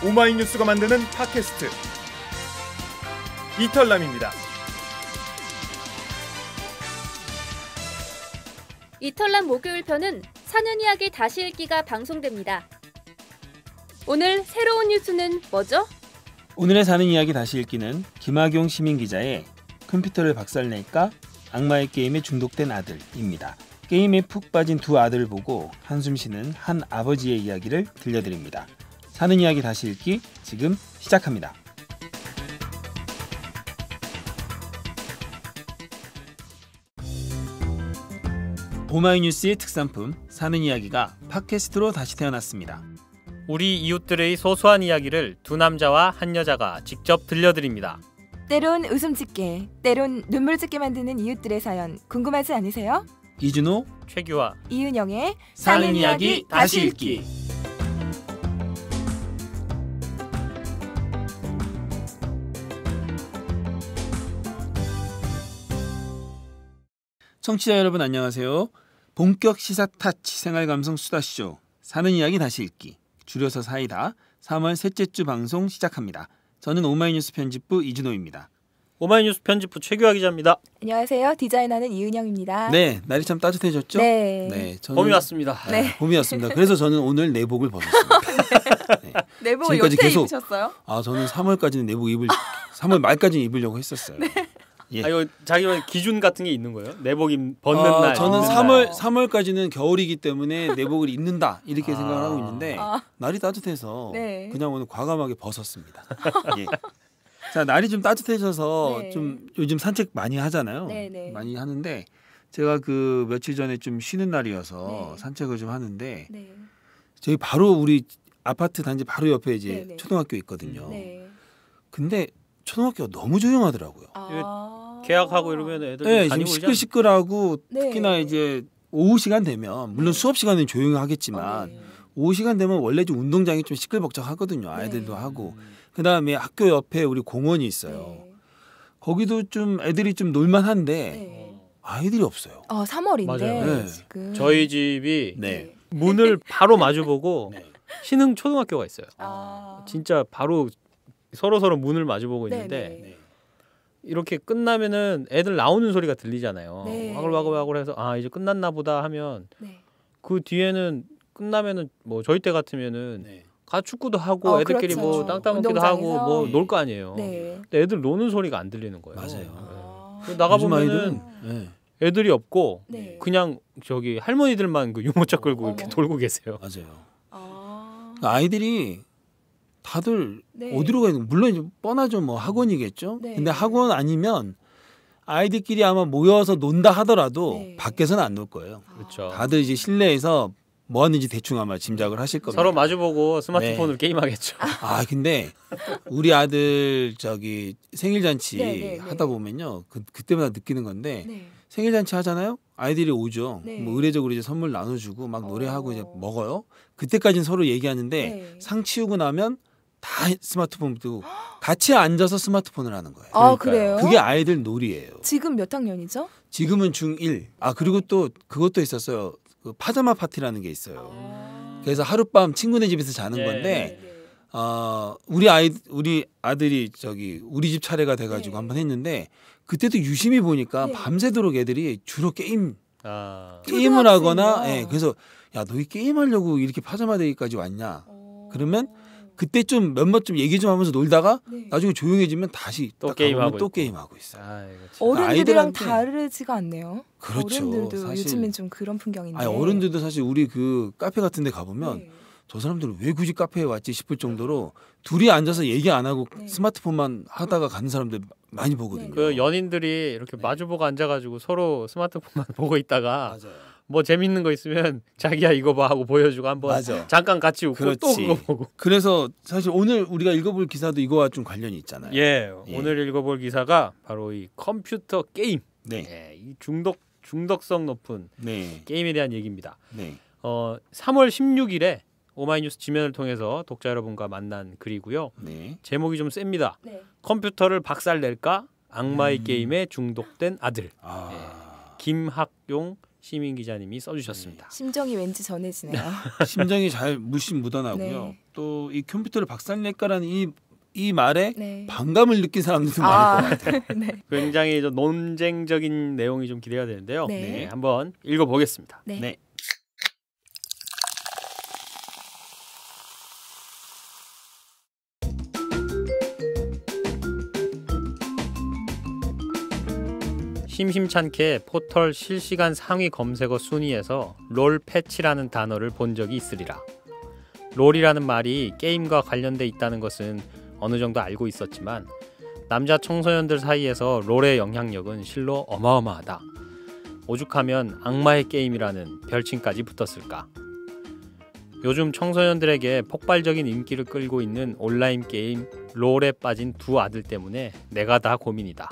오마이뉴스가 만드는 팟캐스트 이털남입니다. 이털남 목요일 편은 사는 이야기 다시 읽기가 방송됩니다. 오늘 새로운 뉴스는 뭐죠? 오늘의 사는 이야기 다시 읽기는 김학용 시민기자의 컴퓨터를 박살낼까? 악마의 게임에 중독된 아들입니다. 게임에 푹 빠진 두 아들을 보고 한숨 쉬는 한 아버지의 이야기를 들려드립니다. 사는 이야기 다시 읽기 지금 시작합니다. 오마이뉴스의 특산품 사는 이야기가 팟캐스트로 다시 태어났습니다. 우리 이웃들의 소소한 이야기를 두 남자와 한 여자가 직접 들려드립니다. 때론 웃음 짓게, 때론 눈물 짓게 만드는 이웃들의 사연 궁금하지 않으세요? 이준호, 최규화, 이은영의 사는 이야기 다시 읽기. 청취자 여러분 안녕하세요. 본격 시사 타치 생활감성 수다쇼 사는 이야기 다시 읽기, 줄여서 사이다 3월 셋째 주 방송 시작합니다. 저는 오마이뉴스 편집부 이준호입니다. 오마이뉴스 편집부 최규화 기자입니다. 안녕하세요. 디자인하는 이은영입니다. 네, 날이 참 따뜻해졌죠? 네. 저는, 봄이 왔습니다. 네. 봄이 왔습니다. 그래서 저는 오늘 내복을 벗었습니다. 네. 내복을 지금까지 여태 계속- 입으셨어요? 저는 3월까지는 내복 3월 말까지는 입으려고 했었어요. 네. 예. 이거 자기만의 기준 같은 게 있는 거예요? 내복 벗는 날. 저는 입는 3월까지는 겨울이기 때문에 내복을 입는다 이렇게 생각을 하고 있는데 날이 따뜻해서 네. 그냥 오늘 과감하게 벗었습니다. 예. 자, 날이 좀 따뜻해져서 네. 좀 요즘 산책 많이 하잖아요. 네. 많이 하는데 제가 그 며칠 전에 좀 쉬는 날이어서 네. 산책을 좀 하는데 네. 저희 바로 우리 아파트 단지 바로 옆에 이제 네. 초등학교 있거든요. 네. 근데 초등학교가 너무 조용하더라고요. 계약하고 이러면 애들 네, 지금 다니고 그러지 시끌시끌하고 네. 특히나 이제 오후 시간 되면 물론 수업 시간은 조용히 하겠지만 네. 오후 시간 되면 원래 좀 운동장이 좀 시끌벅적하거든요. 아이들도 네. 하고 그다음에 학교 옆에 우리 공원이 있어요. 거기도 좀 애들이 좀 놀만한데 네. 아이들이 없어요. 3월인데 맞아요. 네. 지금 저희 집이 네. 문을 바로 마주보고 네. 신흥 초등학교가 있어요. 아. 진짜 바로 서로 문을 마주보고 있는데 네. 이렇게 끝나면은 애들 나오는 소리가 들리잖아요. 네. 와글와글 해서 이제 끝났나 보다 하면 네. 그 뒤에는 끝나면은 뭐 저희 때 같으면은 네. 가 축구도 하고 애들끼리 그렇죠. 뭐 땅 따먹기도 운동장에서. 하고 뭐 놀 거 아니에요. 네. 근데 애들 노는 소리가 안 들리는 거예요. 맞아요. 네. 나가 요즘 보면은 아이들은 네. 애들이 없고 네. 그냥 저기 할머니들만 그 유모차 끌고 이렇게 어머. 돌고 계세요. 맞아요. 아. 아이들이 다들 네. 어디로 가는 물론 이제 뻔하죠. 뭐 학원이겠죠. 네. 근데 학원 아니면 아이들끼리 아마 모여서 논다 하더라도 네. 밖에서는 안 놀 거예요. 그렇죠. 다들 이제 실내에서 뭐 하는지 대충 아마 짐작을 하실 겁니다. 서로 마주보고 스마트폰으로 게임하겠죠. 근데 우리 아들 저기 생일 잔치 네. 하다 보면요. 그때마다 느끼는 건데 네. 생일 잔치 하잖아요. 아이들이 오죠. 네. 뭐 의례적으로 이제 선물 나눠주고 막 노래하고 이제 먹어요. 그때까지는 서로 얘기하는데 네. 상 치우고 나면 다 스마트폰 두고 같이 앉아서 스마트폰을 하는 거예요. 그래요? 그게 아이들 놀이예요. 지금 몇 학년이죠? 지금은 중1. 그리고 또 그것도 있었어요. 그 파자마 파티라는 게 있어요. 그래서 하룻밤 친구네 집에서 자는 예. 건데 네. 우리 아들이 저기 우리 집 차례가 돼가지고 네. 한번 했는데 그때도 유심히 보니까 네. 밤새도록 애들이 주로 게임을 초등학생이요? 하거나 그래서 야 너희 게임하려고 이렇게 파자마 데이까지 왔냐 그러면 그때 좀 몇몇 좀 얘기 좀 하면서 놀다가 네. 나중에 조용해지면 다시 또 딱 게임하고 가보면 또 있고. 게임하고 있어요. 어른들이랑 아이들한테- 다르지가 않네요. 그렇죠. 어른들도 사실- 요즘엔 좀 그런 풍경인데. 어른들도 사실 우리 그 카페 같은 데 가보면 네. 저 사람들은 왜 굳이 카페에 왔지 싶을 정도로 둘이 앉아서 얘기 안 하고 네. 스마트폰만 하다가 가는 사람들 많이 보거든요. 그 연인들이 이렇게 네. 마주보고 앉아가지고 서로 스마트폰만 보고 있다가 맞아요. 뭐 재밌는 거 있으면 자기야 이거 봐 하고 보여주고 한번 맞아. 잠깐 같이 웃고 또 그렇지. 그거 보고. 그래서 사실 오늘 우리가 읽어볼 기사도 이거와 좀 관련이 있잖아요. 예, 예. 오늘 읽어볼 기사가 바로 이 컴퓨터 게임. 네, 예, 이 중독성 높은 네, 게임에 대한 얘기입니다. 네, 3월 16일에 오마이뉴스 지면을 통해서 독자 여러분과 만난 글이고요. 네. 제목이 좀 셉니다. 네. 컴퓨터를 박살낼까? 악마의 게임에 중독된 아들. 아, 김학용 시민 기자님이 써주셨습니다. 심정이 왠지 전해지네요. 심정이 잘 물씬 묻어나고요. 네. 또 이 컴퓨터를 박살낼까라는 이 말에 네. 반감을 느낀 사람들도 많을 것 같아요. 네. 굉장히 좀 논쟁적인 내용이 좀 기대가 되는데요. 네. 한번 읽어보겠습니다. 네. 심심찮게 포털 실시간 상위 검색어 순위에서 롤 패치라는 단어를 본 적이 있으리라. 롤이라는 말이 게임과 관련돼 있다는 것은 어느 정도 알고 있었지만 남자 청소년들 사이에서 롤의 영향력은 실로 어마어마하다. 오죽하면 악마의 게임이라는 별칭까지 붙었을까. 요즘 청소년들에게 폭발적인 인기를 끌고 있는 온라인 게임 롤에 빠진 두 아들 때문에 내가 다 고민이다.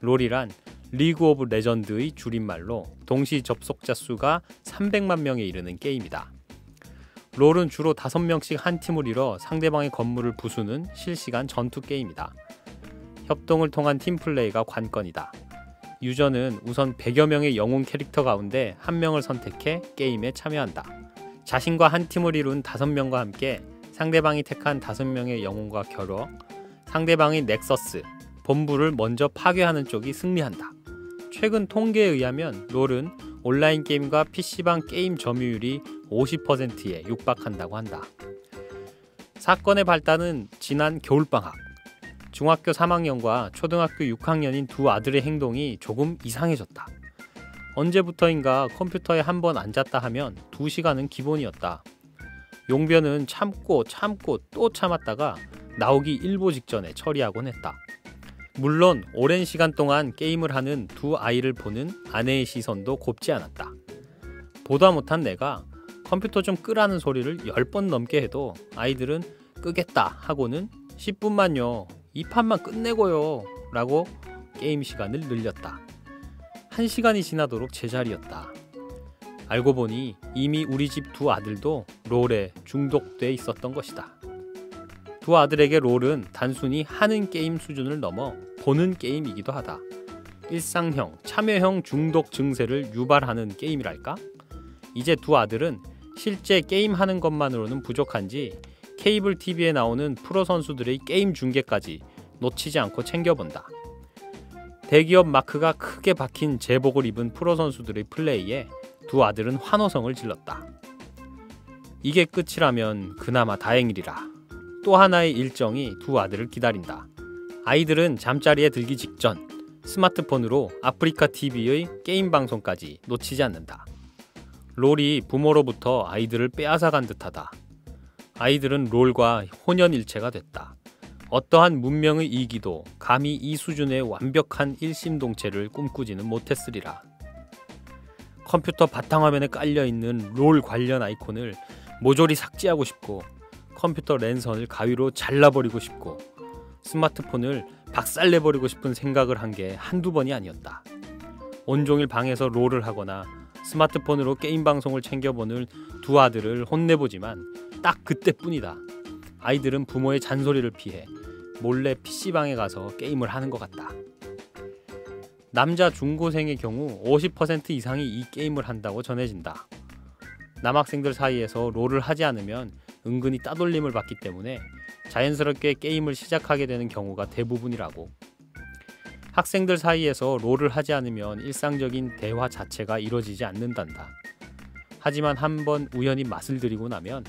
롤이란 리그 오브 레전드의 줄임말로 동시 접속자 수가 300만 명에 이르는 게임이다. 롤은 주로 5명씩 한 팀을 이뤄 상대방의 건물을 부수는 실시간 전투 게임이다. 협동을 통한 팀플레이가 관건이다. 유저는 우선 100여 명의 영웅 캐릭터 가운데 한 명을 선택해 게임에 참여한다. 자신과 한 팀을 이룬 5명과 함께 상대방이 택한 5명의 영웅과 겨뤄 상대방의 넥서스, 본부를 먼저 파괴하는 쪽이 승리한다. 최근 통계에 의하면 롤은 온라인 게임과 PC방 게임 점유율이 50%에 육박한다고 한다. 사건의 발단은 지난 겨울방학. 중학교 3학년과 초등학교 6학년인 두 아들의 행동이 조금 이상해졌다. 언제부터인가 컴퓨터에 한 번 앉았다 하면 2시간은 기본이었다. 용변은 참고 또 참았다가 나오기 일보 직전에 처리하곤 했다. 물론 오랜 시간 동안 게임을 하는 두 아이를 보는 아내의 시선도 곱지 않았다. 보다 못한 내가 컴퓨터 좀 끄라는 소리를 10번 넘게 해도 아이들은 끄겠다 하고는 10분만요. 이 판만 끝내고요. 라고 게임 시간을 늘렸다. 1시간이 지나도록 제자리였다. 알고 보니 이미 우리 집 두 아들도 롤에 중독돼 있었던 것이다. 두 아들에게 롤은 단순히 하는 게임 수준을 넘어 보는 게임이기도 하다. 일상형, 참여형 중독 증세를 유발하는 게임이랄까? 이제 두 아들은 실제 게임하는 것만으로는 부족한지 케이블 TV에 나오는 프로 선수들의 게임 중계까지 놓치지 않고 챙겨본다. 대기업 마크가 크게 박힌 제복을 입은 프로 선수들의 플레이에 두 아들은 환호성을 질렀다. 이게 끝이라면 그나마 다행이리라. 또 하나의 일정이 두 아들을 기다린다. 아이들은 잠자리에 들기 직전 스마트폰으로 아프리카 TV의 게임 방송까지 놓치지 않는다. 롤이 부모로부터 아이들을 빼앗아간 듯하다. 아이들은 롤과 혼연일체가 됐다. 어떠한 문명의 이기도 감히 이 수준의 완벽한 일심동체를 꿈꾸지는 못했으리라. 컴퓨터 바탕화면에 깔려있는 롤 관련 아이콘을 모조리 삭제하고 싶고 컴퓨터 랜선을 가위로 잘라버리고 싶고 스마트폰을 박살내버리고 싶은 생각을 한 게 한두 번이 아니었다. 온종일 방에서 롤을 하거나 스마트폰으로 게임 방송을 챙겨보는 두 아들을 혼내보지만 딱 그때뿐이다. 아이들은 부모의 잔소리를 피해 몰래 PC방에 가서 게임을 하는 것 같다. 남자 중고생의 경우 50% 이상이 이 게임을 한다고 전해진다. 남학생들 사이에서 롤을 하지 않으면 은근히 따돌림을 받기 때문에 자연스럽게 게임을 시작하게 되는 경우가 대부분이라고. 학생들 사이에서 롤을 하지 않으면 일상적인 대화 자체가 이루어지지 않는단다. 하지만 한번 우연히 맛을 들이고 나면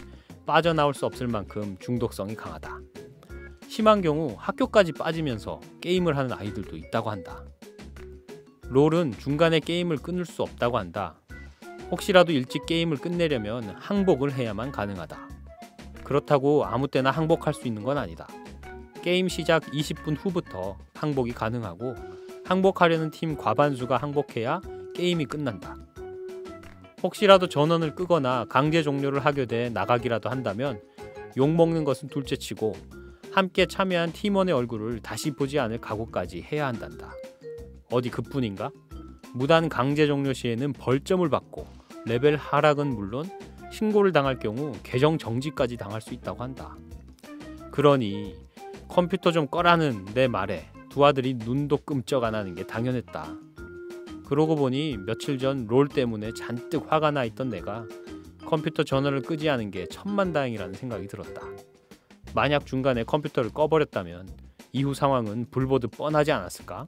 빠져나올 수 없을 만큼 중독성이 강하다. 심한 경우 학교까지 빠지면서 게임을 하는 아이들도 있다고 한다. 롤은 중간에 게임을 끊을 수 없다고 한다. 혹시라도 일찍 게임을 끝내려면 항복을 해야만 가능하다. 그렇다고 아무 때나 항복할 수 있는 건 아니다. 게임 시작 20분 후부터 항복이 가능하고 항복하려는 팀 과반수가 항복해야 게임이 끝난다. 혹시라도 전원을 끄거나 강제 종료를 하게 돼 나가기라도 한다면 욕먹는 것은 둘째치고 함께 참여한 팀원의 얼굴을 다시 보지 않을 각오까지 해야 한단다. 어디 그뿐인가? 무단 강제 종료 시에는 벌점을 받고 레벨 하락은 물론 신고를 당할 경우 계정 정지까지 당할 수 있다고 한다. 그러니 컴퓨터 좀 꺼라는 내 말에 두 아들이 눈도 끔쩍 안 하는 게 당연했다. 그러고 보니 며칠 전 롤 때문에 잔뜩 화가 나 있던 내가 컴퓨터 전원을 끄지 않은 게 천만다행이라는 생각이 들었다. 만약 중간에 컴퓨터를 꺼버렸다면 이후 상황은 불보듯 뻔하지 않았을까?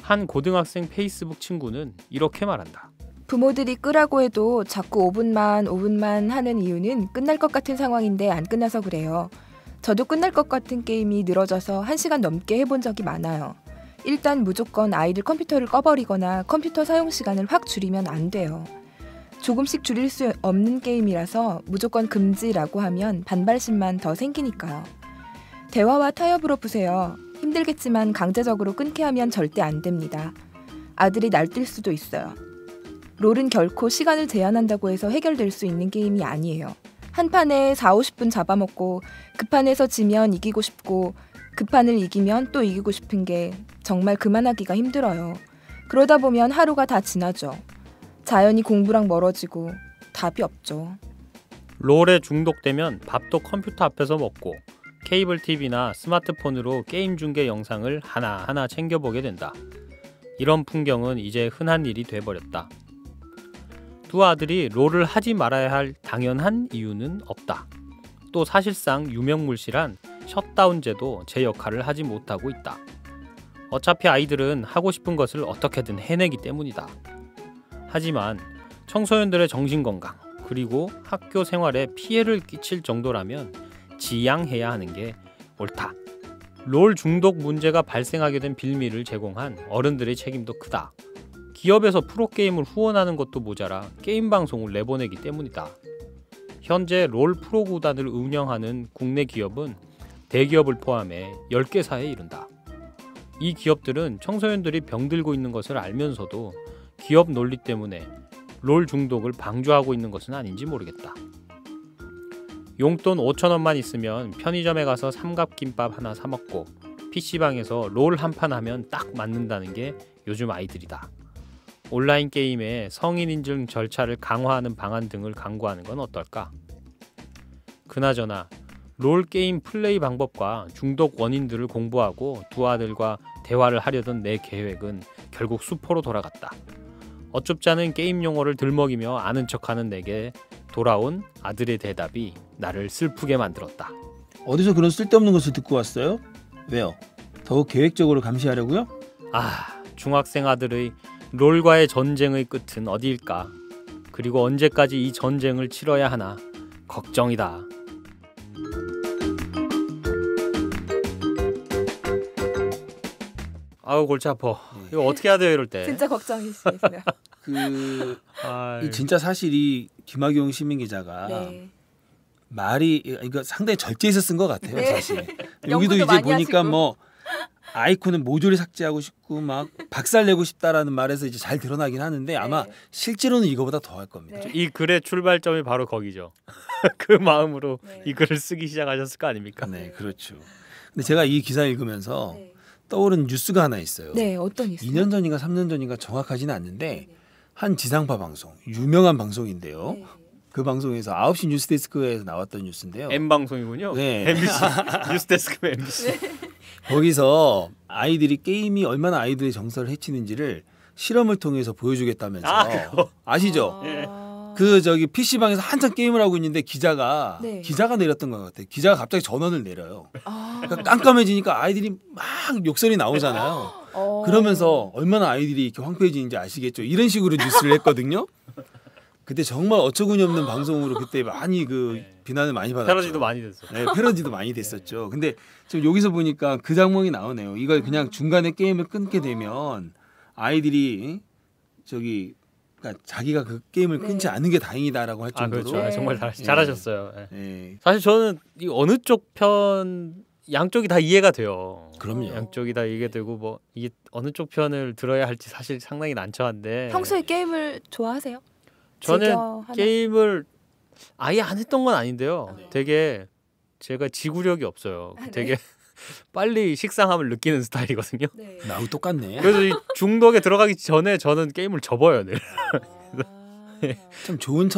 한 고등학생 페이스북 친구는 이렇게 말한다. 부모들이 끄라고 해도 자꾸 5분만 하는 이유는 끝날 것 같은 상황인데 안 끝나서 그래요. 저도 끝날 것 같은 게임이 늘어져서 1시간 넘게 해본 적이 많아요. 일단 무조건 아이들 컴퓨터를 꺼버리거나 컴퓨터 사용 시간을 확 줄이면 안 돼요. 조금씩 줄일 수 없는 게임이라서 무조건 금지라고 하면 반발심만 더 생기니까요. 대화와 타협으로 푸세요. 힘들겠지만 강제적으로 끊게 하면 절대 안 됩니다. 아들이 날뛸 수도 있어요. 롤은 결코 시간을 제한한다고 해서 해결될 수 있는 게임이 아니에요. 한 판에 4, 50분 잡아먹고 그 판에서 지면 이기고 싶고 그 판을 이기면 또 이기고 싶은 게 정말 그만하기가 힘들어요. 그러다 보면 하루가 다 지나죠. 자연히 공부랑 멀어지고 답이 없죠. 롤에 중독되면 밥도 컴퓨터 앞에서 먹고 케이블 TV나 스마트폰으로 게임 중계 영상을 하나하나 챙겨보게 된다. 이런 풍경은 이제 흔한 일이 돼버렸다. 두 아들이 롤을 하지 말아야 할 당연한 이유는 없다. 또 사실상 유명물실한 셧다운제도 제 역할을 하지 못하고 있다. 어차피 아이들은 하고 싶은 것을 어떻게든 해내기 때문이다. 하지만 청소년들의 정신건강 그리고 학교 생활에 피해를 끼칠 정도라면 지양해야 하는 게 옳다. 롤 중독 문제가 발생하게 된 빌미를 제공한 어른들의 책임도 크다. 기업에서 프로게임을 후원하는 것도 모자라 게임 방송을 내보내기 때문이다. 현재 롤 프로 구단을 운영하는 국내 기업은 대기업을 포함해 10개사에 이른다. 이 기업들은 청소년들이 병들고 있는 것을 알면서도 기업 논리 때문에 롤 중독을 방조하고 있는 것은 아닌지 모르겠다. 용돈 5,000원만 있으면 편의점에 가서 삼각김밥 하나 사 먹고 PC방에서 롤 한 판 하면 딱 맞는다는 게 요즘 아이들이다. 온라인 게임의 성인 인증 절차를 강화하는 방안 등을 강구하는 건 어떨까? 그나저나 롤 게임 플레이 방법과 중독 원인들을 공부하고 두 아들과 대화를 하려던 내 계획은 결국 수포로 돌아갔다. 어쭙지 않은 게임 용어를 들먹이며 아는 척하는 내게 돌아온 아들의 대답이 나를 슬프게 만들었다. 어디서 그런 쓸데없는 것을 듣고 왔어요? 왜요? 더욱 계획적으로 감시하려고요? 중학생 아들의 롤과의 전쟁의 끝은 어디일까? 그리고 언제까지 이 전쟁을 치러야 하나 걱정이다. 아우 골치 아파. 이거 어떻게 해야 돼요 이럴 때? 진짜 걱정이시겠어요. 이 진짜 사실이 김학용 시민 기자가 네. 말이 이거 상당히 절제해서 쓴 것 같아요. 네. 사실 여기도 연구도 이제 많이 보니까 하시고. 뭐 아이콘은 모조리 삭제하고 싶고 막 박살내고 싶다라는 말에서 이제 잘 드러나긴 하는데 아마 실제로는 이거보다 더 할 겁니다. 네. 이 글의 출발점이 바로 거기죠. 그 마음으로 네. 이 글을 쓰기 시작하셨을 거 아닙니까? 네, 그렇죠. 근데 제가 이 기사 읽으면서 네. 떠오른 뉴스가 하나 있어요. 네, 어떤 뉴스? 2년 전인가 3년 전인가 정확하지는 않는데 한 지상파 방송, 유명한 방송인데요. 네. 그 방송에서 9시 뉴스데스크에서 나왔던 뉴스인데요. M 방송이군요. 네. MBC 뉴스데스크 MBC. 거기서 아이들이 게임이 얼마나 아이들의 정서를 해치는지를 실험을 통해서 보여주겠다면서 그거. 아시죠? 예. 그 저기 PC방에서 한참 게임을 하고 있는데 기자가 네. 내렸던 것 같아요. 기자가 갑자기 전원을 내려요. 아. 그러니까 깜깜해지니까 아이들이 막 욕설이 나오잖아요. 그러면서 얼마나 아이들이 이렇게 황폐해지는지 아시겠죠? 이런 식으로 뉴스를 했거든요. 그때 정말 어처구니 없는 방송으로 그때 많이 비난을 많이 받았죠. 패러디도 많이 됐어. 네, 패러디도 많이 됐었죠. 근데 지금 여기서 보니까 그 장면이 나오네요. 이걸 그냥 중간에 게임을 끊게 되면 아이들이 그러니까 자기가 그 게임을 끊지 않는 게 다행이다라고 할 정도로. 그렇죠. 네. 정말 잘하셨어요. 예. 네, 사실 저는 이 어느 쪽 편 양쪽이 다 이해가 돼요. 그럼요. 양쪽이 다 이해가 되고 뭐 이게 어느 쪽 편을 들어야 할지 사실 상당히 난처한데. 평소에 게임을 좋아하세요? 저는 즐겨 하나? 게임을 아예 안 했던 건 아닌데요. 네. 되게 제가 지구력이 없어요. 되게 빨리 식상함을 느끼는 스타일이거든요. 네. 나하고 똑같네. 그래서 이 중독에 들어가기 전에 저는 게임을 접어요. 늘. 참 좋은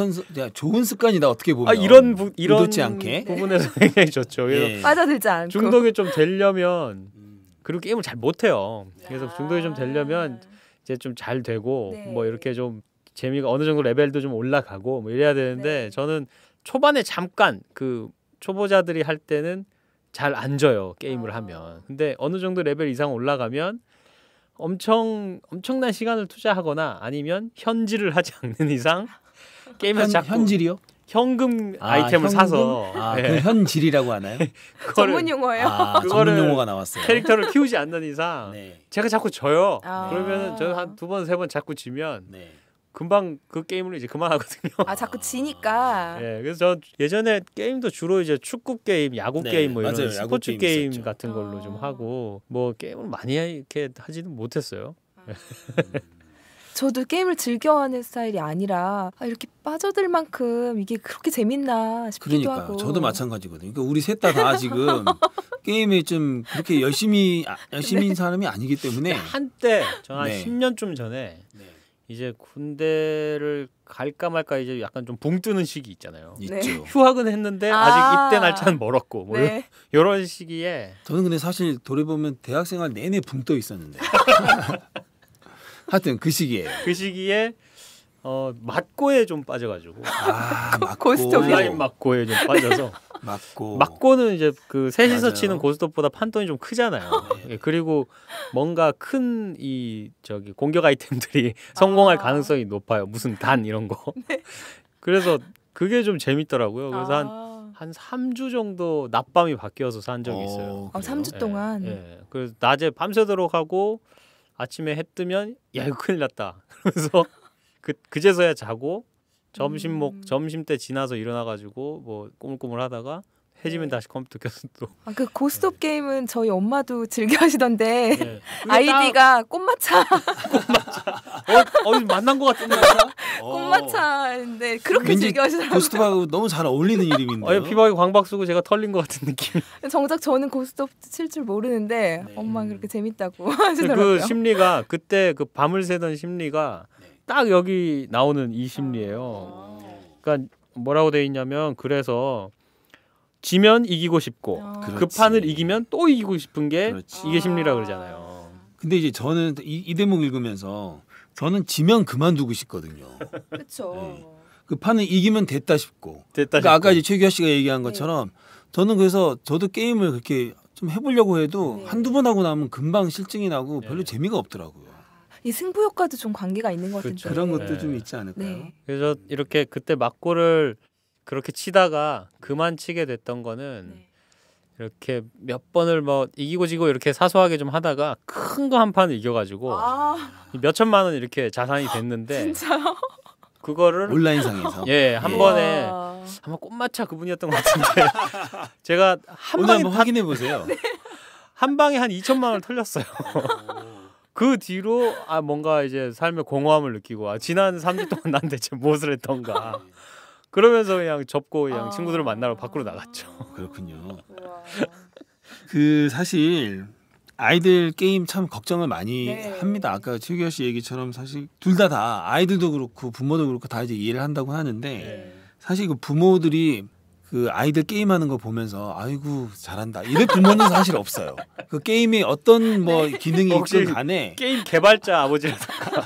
습관이다 어떻게 보면. 이런 의도치 않게. 부분에서 굉장히 좋죠. 그래서 예. 빠져들지 않고. 중독이 좀 되려면 그리고 게임을 잘 못해요. 그래서 중독이 좀 되려면 이제 좀 잘 되고 네. 뭐 이렇게 좀 재미가 어느 정도 레벨도 좀 올라가고 뭐 이래야 되는데 네. 저는 초반에 잠깐 그 초보자들이 할 때는 잘 안 져요 게임을 하면. 근데 어느 정도 레벨 이상 올라가면 엄청난 시간을 투자하거나 아니면 현질을 하지 않는 이상 게임에서 자꾸 현질이요? 현금 아이템을 사서 아, 네. 그 현질이라고 하나요? 그거를 전문 용어예요. 아, 그거를 전문 용어가 나왔어요. 캐릭터를 키우지 않는 이상 네. 제가 자꾸 져요. 아. 그러면은 저 한 2번 3번 자꾸 지면 네. 금방 그 게임을 이제 그만하거든요. 아 자꾸 지니까. 예, 그래서 저 예전에 게임도 주로 이제 축구 게임, 야구 네, 게임 뭐 이런 맞아요. 스포츠 야구 게임 게임 있었죠. 같은 걸로 좀 아. 하고 뭐 게임을 많이 이렇게 하지는 못했어요. 저도 게임을 즐겨하는 스타일이 아니라 이렇게 빠져들 만큼 이게 그렇게 재밌나 싶기도 그러니까 하고. 저도 마찬가지거든요. 그러니까 우리 셋 다 지금 게임에 좀 그렇게 열심인 사람이 아니기 때문에 한때 저한 네. 10년쯤 전에 이제 군대를 갈까 말까 이제 약간 좀 붕 뜨는 시기 있잖아요. 네. 있죠. 휴학은 했는데 아직 입대 날짜는 멀었고 뭐 네. 이런 시기에 저는 근데 사실 돌아보면 대학생활 내내 붕 떠 있었는데. 하여튼 그 시기에 맞고에 좀 빠져가지고 고스톱이요? 온라인 맞고에 좀 빠져서 맞고 맞고는 이제 그 셋이서 맞아요. 치는 고스톱보다 판돈이 좀 크잖아요. 예, 그리고 뭔가 큰 이 저기 공격 아이템들이 성공할 가능성이 높아요. 무슨 단 이런 거. 그래서 그게 좀 재밌더라고요. 그래서 한 3주 정도 낮밤이 바뀌어서 산 적이 있어요. 3주 예, 동안. 예. 그래서 낮에 밤새도록 하고 아침에 해 뜨면 야 이거 큰일 났다. 그래서 그제서야 자고 점심 때 지나서 일어나가지고 뭐 꼬물꼬물 하다가 해지면 다시 컴퓨터 켜서 또 그 고스톱 게임은 저희 엄마도 즐겨 하시던데 예. 아이디가 꽃마차 만난 것 같은데 꽃마차인데 그렇게 왠지 즐겨 하시더라고요. 고스톱하고 너무 잘 어울리는 이름인데요. 피박에 광박 쓰고 제가 털린 것 같은 느낌. 정작 저는 고스톱 칠 줄 모르는데 네. 엄마 그렇게 재밌다고 그 하시더라고요. 심리가 그때 그 밤을 새던 심리가 딱 여기 나오는 이 심리예요. 그러니까 뭐라고 돼 있냐면 그래서 지면 이기고 싶고 그 그렇지. 판을 이기면 또 이기고 싶은 게 그렇지. 이게 심리라 그러잖아요. 근데 이제 저는 이 대목 읽으면서 저는 지면 그만두고 싶거든요. 그렇죠. 그 판을 이기면 됐다 싶고. 됐다 그러니까 아까 싶고. 이제 최규하 씨가 얘기한 것처럼 저는 그래서 저도 게임을 그렇게 좀 해보려고 해도 네. 한두 번 하고 나면 금방 실증이 나고 네. 별로 재미가 없더라고요. 이 승부 효과도 좀 관계가 있는 것 같은데. 그렇죠. 그런 것도 네. 좀 있지 않을까요? 네. 그래서 이렇게 그때 막고를 그렇게 치다가 그만 치게 됐던 거는 네. 이렇게 몇 번을 뭐 이기고 지고 이렇게 사소하게 좀 하다가 큰 거 한 판을 이겨가지고 몇 천만 원 이렇게 자산이 됐는데 진짜요? 그거를 온라인상에서. 한 예. 번에 와. 아마 꽃마차 그분이었던 것 같은데 제가 한 오늘 방에 한번 확인해 보세요. 한 방에 한 2천만 원을 털렸어요. 그 뒤로 뭔가 이제 삶의 공허함을 느끼고 지난 3주 동안 난 대체 무엇을 했던가. 그러면서 그냥 접고 그냥 친구들을 만나러 밖으로 나갔죠. 그렇군요. 우와. 그 사실 아이들 게임 참 걱정을 많이 네. 합니다. 아까 최규하 씨 얘기처럼 사실 둘 다 아이들도 그렇고 부모도 그렇고 다 이제 이해를 한다고 하는데 네. 사실 그 부모들이 그 아이들 게임하는 거 보면서 아이고 잘한다 이럴 부모는 사실 없어요. 그 게임에 어떤 뭐 기능이 혹시 있건 간에 게임 개발자 아버지라든가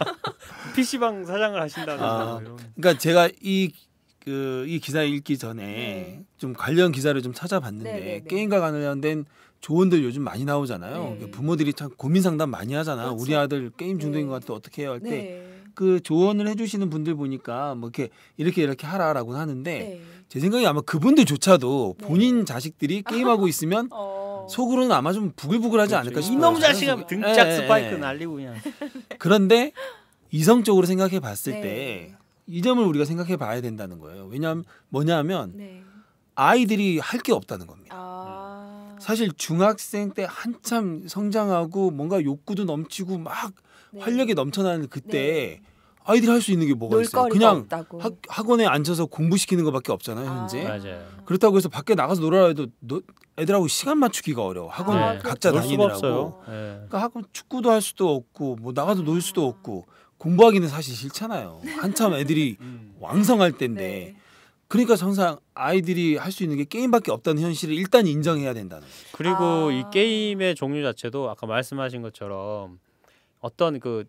PC방 사장을 하신다든가 아. 이런. 그러니까 제가 이 기사 읽기 전에 네. 좀 관련 기사를 좀 찾아봤는데 네, 네, 네. 게임과 관련된 조언들 요즘 많이 나오잖아요. 네. 부모들이 참 고민 상담 많이 하잖아. 그렇죠. 우리 아들 게임 중독인 네. 것 같아 어떻게 해요 할 때 네. 그 조언을 해주시는 분들 보니까 뭐 이렇게 하라라고 하는데 네. 제 생각에 아마 그분들조차도 네. 본인 자식들이 게임하고 있으면 속으로는 아마 좀 부글부글하지 않을까 싶어요. 이놈 자식아 자연스럽게. 등짝 예, 스파이크 예. 날리고 그냥. 그런데 이성적으로 생각해 봤을 네. 때 이 점을 우리가 생각해 봐야 된다는 거예요. 왜냐하면 뭐냐면 네. 아이들이 할 게 없다는 겁니다. 사실 중학생 때 한참 성장하고 뭔가 욕구도 넘치고 막 네. 활력이 넘쳐나는 그때 네. 아이들이 할 수 있는 게 뭐가 있어요? 놀거리가 그냥 없다고. 학원에 앉아서 공부시키는 것밖에 없잖아요, 현재. 맞아요. 그렇다고 해서 밖에 나가서 놀아야 해도 애들하고 시간 맞추기가 어려워. 학원 네. 각자 놀 수가 다니느라고. 없어요. 네. 그러니까 학원 축구도 할 수도 없고 뭐 나가서 놀 수도 없고 공부하기는 사실 싫잖아요. 한참 애들이 왕성할 때인데. 네. 그러니까 항상 아이들이 할 수 있는 게 게임밖에 없다는 현실을 일단 인정해야 된다는 거죠. 그리고 이 게임의 종류 자체도 아까 말씀하신 것처럼 어떤 그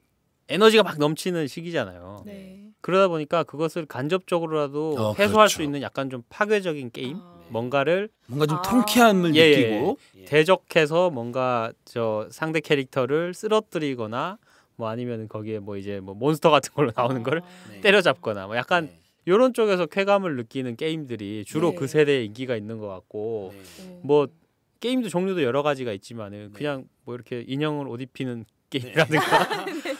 에너지가 막 넘치는 시기잖아요. 네. 그러다 보니까 그것을 간접적으로라도 해소할 그렇죠. 수 있는 약간 좀 파괴적인 게임, 뭔가를 뭔가 좀 아. 통쾌함을 예, 느끼고 대적해서 뭔가 저 상대 캐릭터를 쓰러뜨리거나 뭐 아니면 거기에 뭐 이제 뭐 몬스터 같은 걸로 나오는 걸 네. 때려잡거나 뭐 약간 네. 이런 쪽에서 쾌감을 느끼는 게임들이 주로 네. 그 세대에 인기가 있는 것 같고 네. 뭐 게임도 종류도 여러 가지가 있지만은 그냥 뭐 이렇게 인형을 옷 입히는 게임이라든가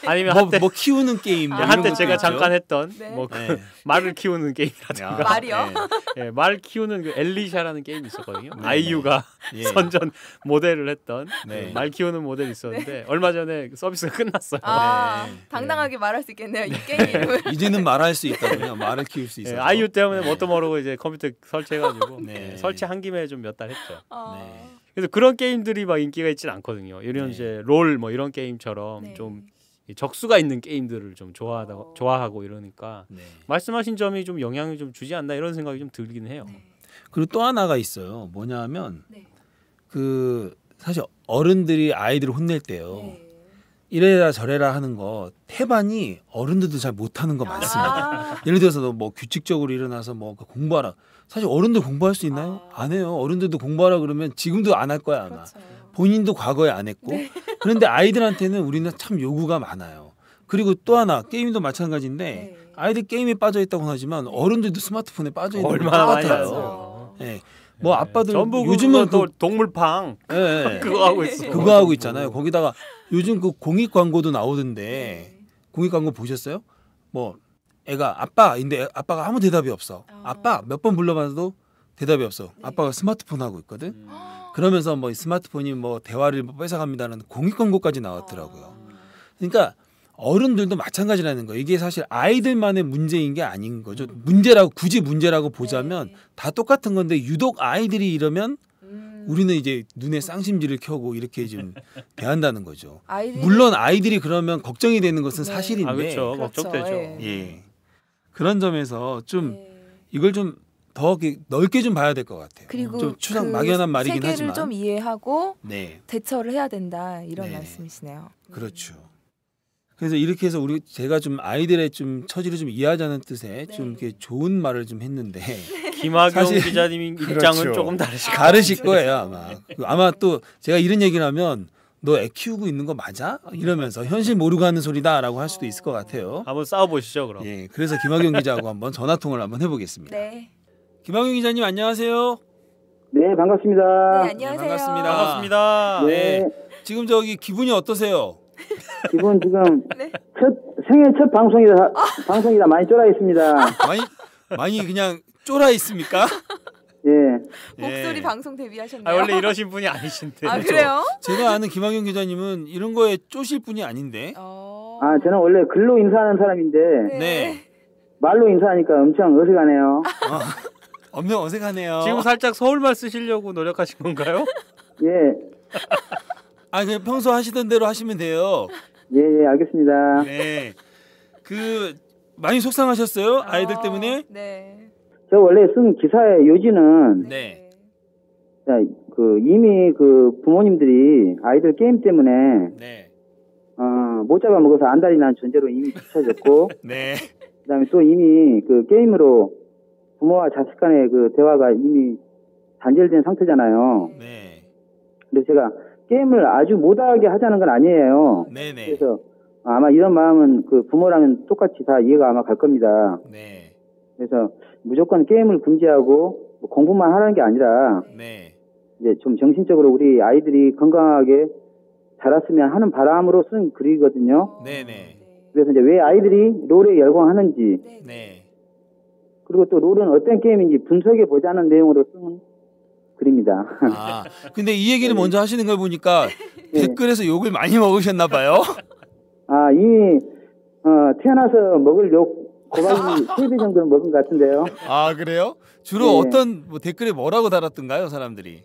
아니면 뭐 키우는 게임 아, 이런 한때 것도 제가 있죠. 잠깐 했던 네. 뭐 그 네. 말을 키우는 게임이라든가 말이요? 예, 말 키우는 그 엘리샤라는 게임이 있었거든요. 네. 아이유가 예. 선전 모델을 했던 네. 그말 키우는 모델이 있었는데 얼마 전에 서비스가 끝났어요. 아, 네. 당당하게 말할 수 있겠네요. 이 게임 이름을. 이제는 말할 수 있다고요. 말을 키울 수 예, 있어서. 아이유 때문에 네. 뭣도 모르고 이제 컴퓨터 설치해가지고 네. 설치한 김에 좀 몇 달 했죠. 아, 네. 그래서 그런 게임들이 막 인기가 있진 않거든요. 이런 네. 이제 롤 뭐 이런 게임처럼 네. 좀 적수가 있는 게임들을 좀 좋아하고 이러니까 네. 말씀하신 점이 좀 영향을 좀 주지 않나 이런 생각이 좀 들긴 해요. 네. 그리고 또 하나가 있어요. 뭐냐면 네. 그 사실 어른들이 아이들을 혼낼 때요. 네. 이래라 저래라 하는 거 태반이 어른들도 잘 못하는 거 많습니다. 아, 예를 들어서 너 뭐 규칙적으로 일어나서 뭐 공부하라. 사실 어른들 공부할 수 있나요? 안 해요. 어른들도 공부하라 그러면 지금도 안 할 거야 아마. 그렇죠. 본인도 과거에 안 했고. 그런데 아이들한테는 우리는 참 요구가 많아요. 그리고 또 하나 게임도 마찬가지인데 네. 아이들 게임에 빠져 있다고 하지만 어른들도 스마트폰에 빠져 있는 거 얼마나 많이 똑같아요. 하세요. 예. 뭐 아빠들 전부 요즘은 또 동물팡 예, 예. 그거 하고 있어. 그거 하고 있잖아요. 거기다가 요즘 그 공익 광고도 나오던데 네. 공익 광고 보셨어요? 뭐 애가 아빠인데 아빠가 아무 대답이 없어. 아빠 몇 번 불러봐도 대답이 없어. 아빠가 스마트폰 하고 있거든. 그러면서 뭐 스마트폰이 뭐 대화를 뺏어갑니다라는 공익 광고까지 나왔더라고요. 그러니까 어른들도 마찬가지라는 거예요. 이게 사실 아이들만의 문제인 게 아닌 거죠. 문제라고 굳이 문제라고 보자면 네. 다 똑같은 건데 유독 아이들이 이러면 음, 우리는 이제 눈에 쌍심지를 켜고 이렇게 지금 대한다는 거죠. 아이들이 물론 아이들이 그러면 걱정이 되는 것은 네. 사실인데 아 그렇죠. 그렇죠. 걱정되죠. 예. 예. 그런 점에서 좀 네. 이걸 좀 더 넓게 좀 봐야 될 것 같아요. 그리고 좀 추상 그 막연한 말이긴 세계를 하지만 좀 이해하고 네. 대처를 해야 된다 이런 네. 말씀이시네요. 그렇죠. 그래서 이렇게 해서 제가 좀 아이들의 좀 처지를 좀 이해하자는 뜻에 네. 좀 이렇게 좋은 말을 좀 했는데 김학용 사실- 기자님 입장은 그렇죠. 조금 다르실 것 다르실 거예요 아마. 아마 또 제가 이런 얘기를 하면 너 애 키우고 있는 거 맞아? 이러면서 현실 모르고 하는 소리다라고 할 수도 있을 것 같아요. 한번 싸워보시죠 그럼. 예, 그래서 김학용 기자하고 한번 전화 통화를 한번 해보겠습니다. 네. 김학용 기자님 안녕하세요. 네, 반갑습니다. 네, 안녕하세요. 반갑습니다. 반갑습니다. 네. 지금 저기 기분이 어떠세요? 기분 지금 네. 생애 첫 방송이라 많이 쫄아 있습니다. 많이 그냥 쫄아 있습니까? 예. 목소리 예. 방송 데뷔하셨네요. 아, 원래 이러신 분이 아니신데. 아, 그래요? 제가 아는 김학용 기자님은 이런 거에 쪼실 분이 아닌데. 아, 저는 원래 글로 인사하는 사람인데 네. 말로 인사하니까 엄청 어색하네요. 엄청 어색하네요. 지금 살짝 서울말 쓰시려고 노력하신 건가요? 예. 아, 그냥 평소 하시던 대로 하시면 돼요. 예, 예, 알겠습니다. 네. 그 많이 속상하셨어요? 아이들 때문에? 네. 저 원래 쓴 기사의 요지는 네. 자, 이미 부모님들이 아이들 게임 때문에 네. 못 잡아먹어서 안달이 난 존재로 이미 비춰졌고 네. 그다음에 또 이미 게임으로 부모와 자식 간의 대화가 이미 단절된 상태잖아요. 네. 근데 제가 게임을 아주 못하게 하자는 건 아니에요. 네, 네. 그래서 아마 이런 마음은 부모라면 똑같이 다 이해가 아마 갈 겁니다. 네. 그래서 무조건 게임을 금지하고 공부만 하라는 게 아니라 네. 이제 좀 정신적으로 우리 아이들이 건강하게 자랐으면 하는 바람으로 쓴 글이거든요. 네, 네. 그래서 이제 왜 아이들이 롤에 열광하는지 네. 그리고 또 롤은 어떤 게임인지 분석해 보자는 내용으로 쓴 글입니다. 아, 근데 이 얘기를 먼저 하시는 걸 보니까 네. 댓글에서 욕을 많이 먹으셨나 봐요. 아, 이미 태어나서 먹을 욕 고박이 3배 정도는 먹은 것 같은데요. 아, 그래요? 주로 네. 어떤 댓글에 뭐라고 달았던가요, 사람들이?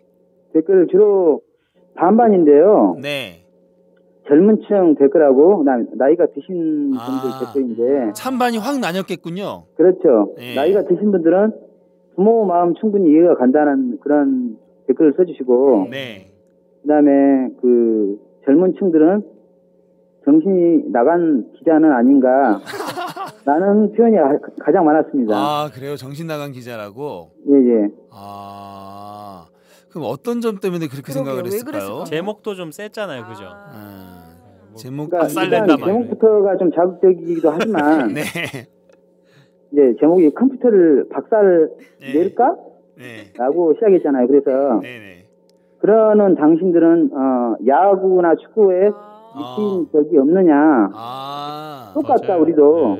댓글 주로 반반인데요. 네. 젊은 층 댓글하고 그다음에 나이가 드신 분들 아. 댓글인데 찬반이 확 나뉘었겠군요. 그렇죠. 네. 나이가 드신 분들은 부모 마음 충분히 이해가 간다는 그런 댓글을 써주시고 네. 그다음에 젊은 층들은 정신이 나간 기자는 아닌가 라는 표현이 가장 많았습니다. 아, 그래요? 정신 나간 기자라고? 예. 아, 그럼 어떤 점 때문에 그렇게 그러게요. 생각을 왜 했을까요? 그랬을까요? 제목도 좀 셌잖아요, 그죠? 제목 그러니까 박살낸다 일단 말이에요. 제목부터가 좀 자극적이기도 하지만 네. 이제 제목이 컴퓨터를 박살 낼까? 네. 라고 시작했잖아요. 그래서 네네. 그러는 당신들은 야구나 축구에 익힌 적이 없느냐. 아, 똑같다 맞아요. 우리도.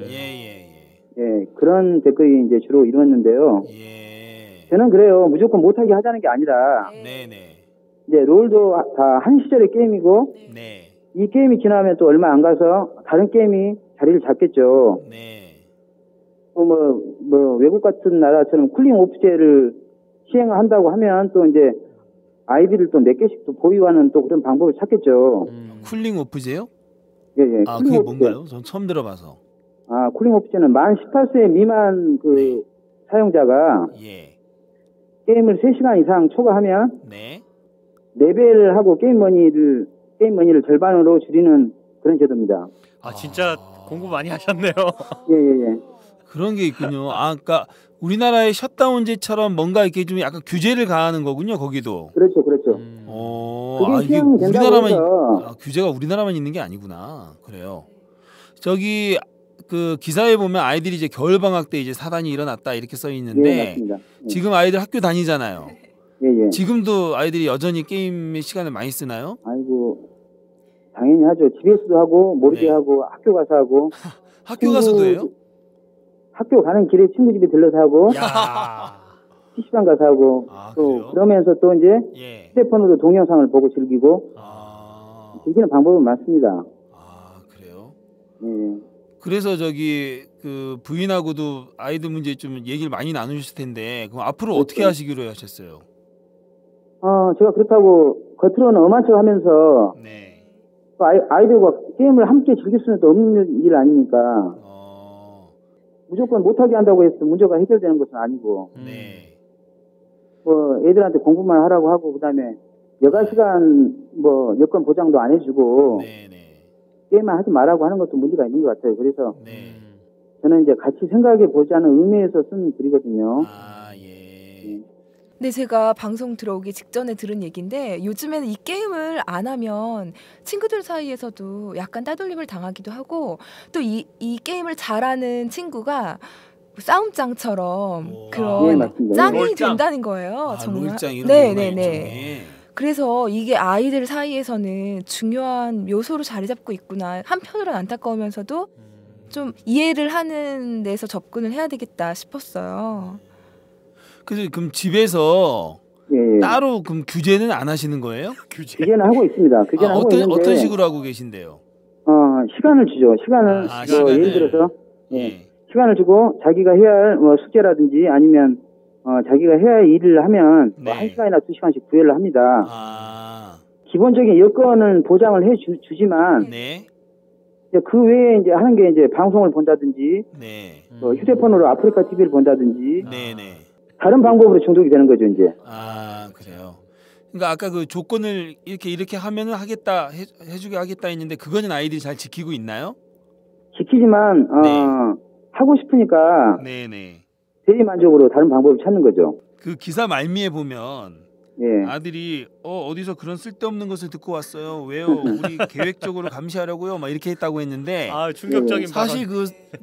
예, 그런 댓글이 이제 주로 이루어졌는데요. 예. 저는 그래요. 무조건 못하게 하자는 게 아니라 네네. 이제 롤도 다 한 시절의 게임이고 네. 이 게임이 지나면 또 얼마 안 가서 다른 게임이 자리를 잡겠죠. 네. 또 외국 같은 나라처럼 쿨링 오프제를 시행한다고 하면 또 이제 아이디를 또 몇 개씩 또 보유하는 또 그런 방법을 찾겠죠. 쿨링 오프제요? 예. 아, 쿨링 그게 오프제. 뭔가요? 전 처음 들어봐서. 아, 쿨링 오프제는 만 18세 미만 네. 사용자가 예. 게임을 3시간 이상 초과하면 네. 레벨을 하고 게임 머니를 절반으로 줄이는 그런 제도입니다. 아, 진짜 공부 많이 하셨네요. 예. 그런 게 있군요. 아, 그러니까 우리나라의 셧다운제처럼 뭔가 이렇게 좀 약간 규제를 가하는 거군요. 거기도. 그렇죠. 그게 이게 시행이 된다고 우리나라만 해서 규제가 우리나라만 있는 게 아니구나. 그래요. 저기 그 기사에 보면 아이들이 이제 겨울 방학 때 이제 사단이 일어났다 이렇게 써 있는데 예, 맞습니다. 예. 지금 아이들 학교 다니잖아요. 예. 지금도 아이들이 여전히 게임에 시간을 많이 쓰나요? 아이고 당연히 하죠. 집에서도 하고 모르게 네. 하고 학교 가서 하고 학교 가서도 해요? 학교 가는 길에 친구 집에 들러서 하고 야. PC방 가서 하고 아, 또 그래요? 그러면서 또 이제 예. 휴대폰으로 동영상을 보고 즐기고 즐기는 방법은 많습니다. 아, 그래요? 예. 그래서 저기 그 부인하고도 아이들 문제 좀 얘기를 많이 나누셨을 텐데 그럼 앞으로 어떻게 그렇죠. 하시기로 하셨어요? 제가 그렇다고 겉으로는 엄한 척 하면서 네. 또 아이들과 게임을 함께 즐길 수는 또 없는 일 아니니까 무조건 못하게 한다고 해서 문제가 해결되는 것은 아니고 네. 애들한테 공부만 하라고 하고 그다음에 여가 시간 여건 보장도 안 해주고 네네. 게임만 하지 말라고 하는 것도 문제가 있는 것 같아요. 그래서 네. 저는 이제 같이 생각해 보자는 의미에서 쓴 글이거든요. 아, 예. 네, 제가 방송 들어오기 직전에 들은 얘기인데 요즘에는 이 게임을 안 하면 친구들 사이에서도 약간 따돌림을 당하기도 하고 또 이 게임을 잘하는 친구가 싸움장처럼 오. 그런 예, 맞습니다. 짱이 롤짱. 된다는 거예요. 아, 정말. 롤짱 이런 네, 거구나, 네, 네. 일종의. 그래서 이게 아이들 사이에서는 중요한 요소로 자리 잡고 있구나. 한편으로는 안타까우면서도 좀 이해를 하는 데서 접근을 해야 되겠다 싶었어요. 그래서 그럼 집에서 예. 따로 그럼 규제는 안 하시는 거예요? 규제는 하고 있습니다. 규제는 하고 있는데 어떤 식으로 하고 계신데요? 시간을 주죠. 시간을 시간을. 예를 들어서 예. 시간을 주고 자기가 해야 할 숙제라든지 아니면 자기가 해야 할 일을 하면 네. 1시간이나 2시간씩 구애를 합니다. 아, 기본적인 여건은 보장을 주지만 네. 이제 그 외에 이제 하는 게 이제 방송을 본다든지 네. 휴대폰으로 아프리카 TV를 본다든지 네네. 다른 방법으로 중독이 되는 거죠 이제. 아, 그래요. 그러니까 아까 그 조건을 이렇게 하면은 하겠다 해주게 하겠다 했는데 그거는 아이들이 잘 지키고 있나요? 지키지만 네. 하고 싶으니까 네네. 대리 만족으로 다른 방법을 찾는 거죠. 그 기사 말미에 보면 예. 아들이 어디서 그런 쓸데없는 것을 듣고 왔어요. 왜요? 우리 계획적으로 감시하려고요. 막 이렇게 했다고 했는데 아, 충격적인 사실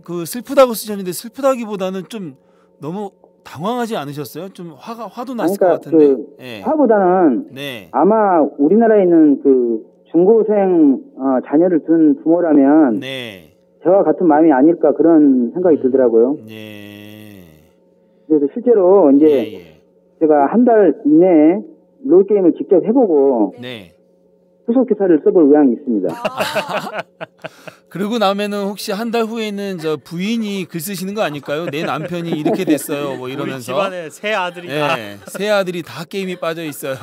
그 슬프다고 쓰셨는데 슬프다기보다는 좀 너무 당황하지 않으셨어요? 좀 화도 났을 것 같은데. 예. 화보다는 네. 아마 우리나라에 있는 그 중고생 자녀를 둔 부모라면 네. 저와 같은 마음이 아닐까 그런 생각이 들더라고요. 예. 그래서 실제로 이제 예. 제가 한 달 이내에 롤 게임을 직접 해보고 네. 후속 기사를 써볼 의향이 있습니다. 그러고 나면은 혹시 한 달 후에는 저 부인이 글 쓰시는 거 아닐까요? 내 남편이 이렇게 됐어요. 뭐 우리 이러면서. 집안에 새 아들이 다. 예. 새 아들이 다 게임에 빠져 있어요.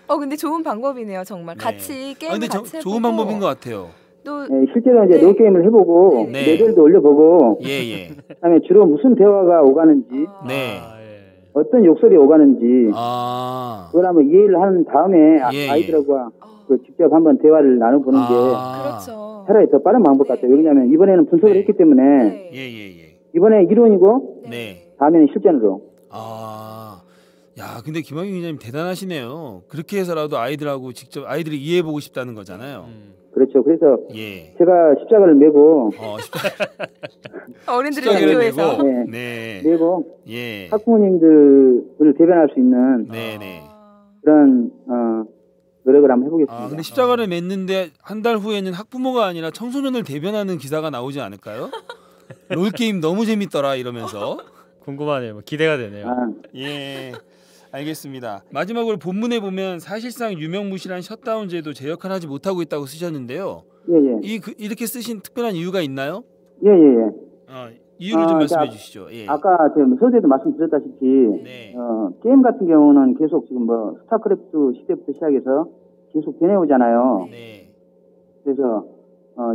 근데 좋은 방법이네요, 정말. 네. 같이 게임 근데 같이 해보고 좋은 방법인 것 같아요. 또 실제로 이제 네. 롤 게임을 해보고 네. 레벨도 올려보고 예. 그다음에 주로 무슨 대화가 오가는지 네. 아, 예. 어떤 욕설이 오가는지 아. 그걸 한번 이해를 한 다음에 예. 아이들하고 그 직접 한번 대화를 나눠보는 게 그렇죠. 차라리 더 빠른 방법 같아요. 왜냐하면 이번에는 분석을 네. 했기 때문에 네. 예. 이번에 이론이고 네. 다음에는 실전으로. 야, 근데 김학용 기자님 대단하시네요. 그렇게 해서라도 아이들하고 직접 아이들이 이해해보고 싶다는 거잖아요. 그렇죠. 그래서 예. 제가 십자가를 메고 어른들의 십자가를 대표에서. 메고, 네. 네. 메고 예. 학부모님들을 대변할 수 있는 네네. 그런 노력을 한번 해보겠습니다. 근데 십자가를 맺는데 한 달 후에는 학부모가 아니라 청소년을 대변하는 기사가 나오지 않을까요? 롤 게임 너무 재밌더라 이러면서. 궁금하네요. 뭐 기대가 되네요. 예. 알겠습니다. 마지막으로 본문에 보면 사실상 유명무실한 셧다운제도 제 역할을 하지 못하고 있다고 쓰셨는데요. 예예. 이렇게 쓰신 특별한 이유가 있나요? 예예예. 이유를 좀 말씀해 자, 주시죠. 예. 아까 지금 서두에도 말씀드렸다시피 네. 게임 같은 경우는 계속 지금 뭐 스타크래프트 시대부터 시작해서 계속 변해오잖아요. 네. 그래서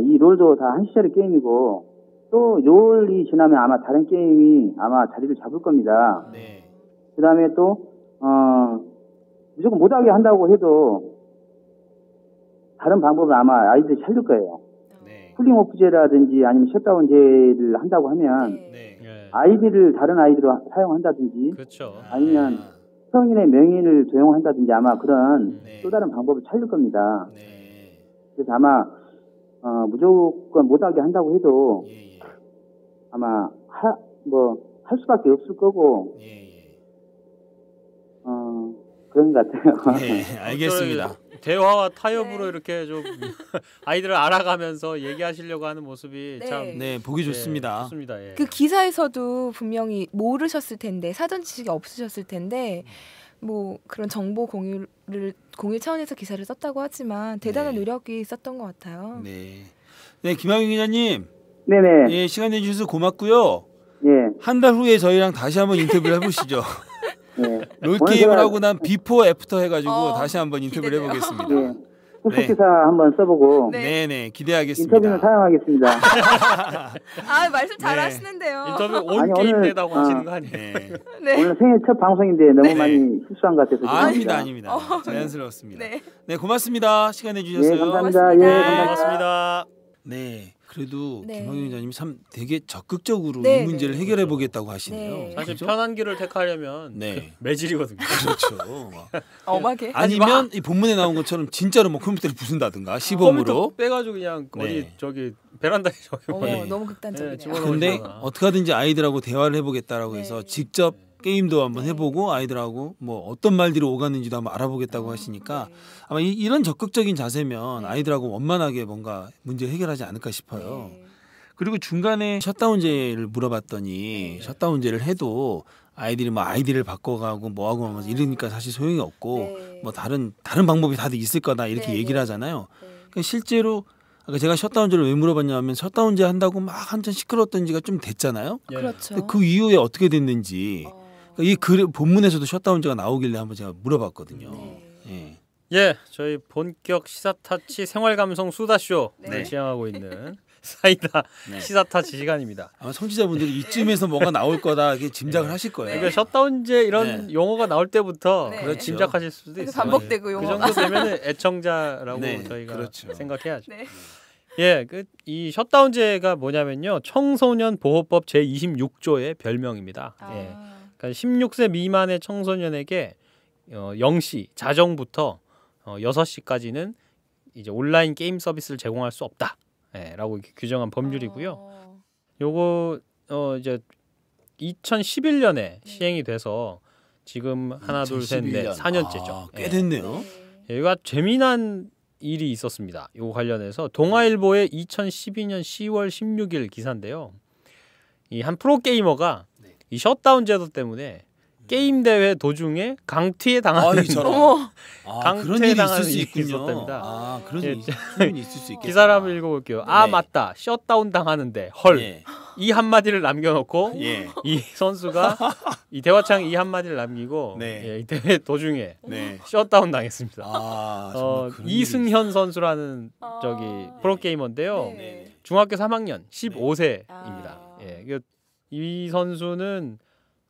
이 롤도 다 한 시절의 게임이고 또 롤이 지나면 아마 다른 게임이 아마 자리를 잡을 겁니다. 네. 그 다음에 또 무조건 못하게 한다고 해도 다른 방법을 아마 아이들이 찾을 거예요. 네. 쿨링 오프제라든지 아니면 셧다운제를 한다고 하면 네. 예. 아이디를 다른 아이디로 사용한다든지 그렇죠. 아니면 성인의 명의를 도용한다든지 아마 그런 네. 또 다른 방법을 찾을 겁니다. 네. 그래서 아마 무조건 못하게 한다고 해도 예. 아마 할 수밖에 없을 거고 예. 그런 것 같아요. 네. 알겠습니다. 대화와 타협으로 이렇게 좀 아이들을 알아가면서 얘기하시려고 하는 모습이 네. 참 네, 보기 좋습니다. 좋습니다. 예. 그 기사에서도 분명히 모르셨을 텐데 사전 지식이 없으셨을 텐데 뭐 그런 정보 공유 차원에서 기사를 썼다고 하지만 대단한 네. 노력이 있었던 것 같아요. 네. 네, 김학용 기자님. 네네. 예, 시간 내주셔서 고맙고요. 예. 한 달 후에 저희랑 다시 한번 인터뷰를 해보시죠. 예. 롤 오늘 게임을 제가- 하고 난 비포 애프터 해가지고 어, 다시 한번 인터뷰를 기대돼요. 해보겠습니다. 예. 후속 네. 기사 한번 써보고 네, 네, 기대하겠습니다. 인터뷰는 사용하겠습니다. 아 말씀 잘 네. 하시는데요. 인터뷰 온 아니, 게임 오늘- 되다고 하시는 거 아니에요? 네. 네. 오늘 생일 첫 방송인데 너무 네. 많이 실수한 것 같아서 아닙니다, 죄송합니다. 아닙니다. 자연스러웠습니다. 네. 네, 고맙습니다. 시간 내주셨어요. 예, 감사합니다. 고맙습니다. 예, 네, 감사합니다. 고맙습니다. 네, 그래도 네. 김학용 기자님이 참 되게 적극적으로 네, 이 문제를 네. 해결해 보겠다고 하시네요. 네. 사실 그죠? 편한 길을 택하려면 네. 그 매질이거든요. 그렇죠. 엄하게. 아니면 이 본문에 나온 것처럼 진짜로 뭐 컴퓨터를 부순다든가 시범으로. 컴퓨터 빼가지고 그냥 네. 어디 저기 베란다에 저기 어머, 네. 너무 극단적이네요. 네, 집어넣어. 근데 그러잖아. 어떻게 하든지 아이들하고 대화를 해보겠다라고 네. 해서 직접 게임도 한번 해보고 아이들하고 뭐 어떤 말들이 오갔는지도 한번 알아보겠다고 하시니까 네. 아마 이런 적극적인 자세면 아이들하고 원만하게 뭔가 문제를 해결하지 않을까 싶어요. 네. 그리고 중간에 셧다운제를 물어봤더니 셧다운제를 해도 아이들이 뭐 아이디를 바꿔가고 뭐하고 하면서 이러니까 사실 소용이 없고 네. 뭐 다른 방법이 다들 있을 거다 이렇게 네, 얘기를 네. 하잖아요. 네. 그러니까 실제로 아까 제가 셧다운제를 왜 물어봤냐면 셧다운제 한다고 막 한참 시끄러웠던 지가 좀 됐잖아요. 예. 그렇죠. 근데 그 이후에 어떻게 됐는지 그러니까 이 본문에서도 셧다운제가 나오길래 한번 제가 물어봤거든요. 네. 예. 예, 저희 본격 시사타치 생활감성 수다쇼 네. 진행하고 있는 사이다 네. 시사타치 시간입니다. 아마 청취자분들이 이쯤에서 뭐가 나올 거다 이렇게 짐작을 하실 거예요. 그러니까 셧다운제 이런 네. 용어가 나올 때부터 네. 그렇죠. 짐작하실 수도 그래서 있어요. 반복되고 그 용어가. 정도 되면 애청자라고 네, 저희가 그렇죠. 생각해야죠. 네. 예, 이 셧다운제가 뭐냐면요, 청소년 보호법 제 26조의 별명입니다. 아. 예, 그러니까 16세 미만의 청소년에게 0시 자정부터 6시까지는 이제 온라인 게임 서비스를 제공할 수 없다. 예, 라고 이렇게 규정한 법률이고요. 요거 이제 2011년에 시행이 돼서 지금 하나 둘 셋 넷 2011년. 4년째죠. 아, 꽤 됐네요. 여기가 재미난 일이 있었습니다. 요거 관련해서 동아일보의 2012년 10월 16일 기사인데요. 이 한 프로 게이머가 이 셧다운 제도 때문에 게임 대회 도중에 강퇴에 당하는 저런. 어머. 그런 강퇴 일이 있을 당하는 수 일이 있군요. 있었답니다. 그런 예, 일이 충분히 있을 수 있겠다. 기사를 한번 읽어볼게요. 아 네. 맞다, 셧다운 당하는데 헐. 예. 이 한마디를 남겨놓고 예. 이 선수가 이 대화창 이 한마디를 남기고 네. 예, 이 대회 도중에 네. 셧다운 당했습니다. 정말 그런 일이 이승현 선수라는 저기 프로 게이머인데요. 네. 중학교 3학년 15세입니다. 아. 예, 이 선수는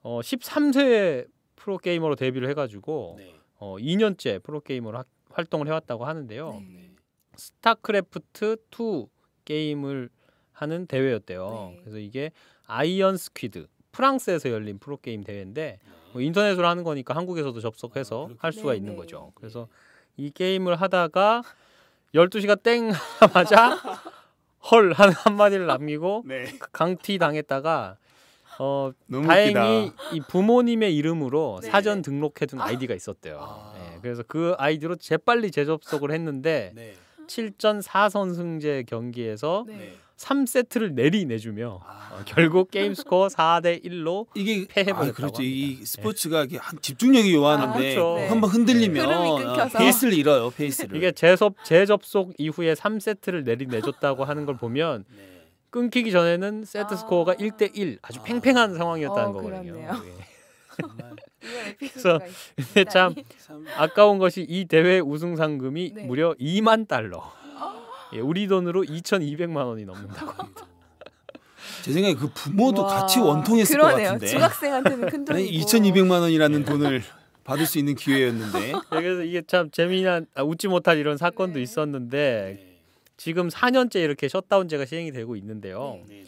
13세 프로 게이머로 데뷔를 해가지고 네. 2년째 프로 게이머로 활동을 해왔다고 하는데요. 네. 스타크래프트 2 게임을 하는 대회였대요. 네. 그래서 이게 아이언 스퀴드 프랑스에서 열린 프로게임 대회인데 뭐 인터넷으로 하는 거니까 한국에서도 접속해서 할 수가 네, 있는 네. 거죠. 그래서 이 게임을 하다가 12시가 땡 하자마자 헐 하는 한마디를 남기고 네. 강퇴 당했다가 너무 다행히 웃기다. 이 부모님의 이름으로 네. 사전 등록해둔 아이디가 있었대요. 아. 네, 그래서 그 아이디로 재빨리 재접속을 했는데 네. 7전 4선승제 경기에서 네. 3세트를 내주며 아. 결국 게임 스코어 4대 1로 이게 패해버렸다고 그렇죠. 합니다. 이 스포츠가 이게 한 집중력이 요하는데 그렇죠. 네. 한번 흔들리면 흐름이 끊겨서. 페이스를 잃어요. 페이스를. 이게 재접속 이후에 3세트를 내줬다고 하는 걸 보면 네. 끊기기 전에는 세트 스코어가 1대 1 아주 팽팽한 상황이었다는 거거든요. 그렇네요. 예. 정말 이런 에피소드가 근데 참 참 아까운 것이 이 대회 우승 상금이 네. 무려 2만 달러. 예, 우리 돈으로 2,200만 원이 넘는다고 합니다. 제 생각에 그 부모도 와, 같이 원통했을 것 그러네요. 같은데. 중학생한테는 큰 돈이고. 2,200만 원이라는 돈을 받을 수 있는 기회였는데. 그래서 이게 참 재미난 웃지 못할 이런 사건도 네. 있었는데 지금 4년째 이렇게 셧다운제가 시행이 되고 있는데요. 네.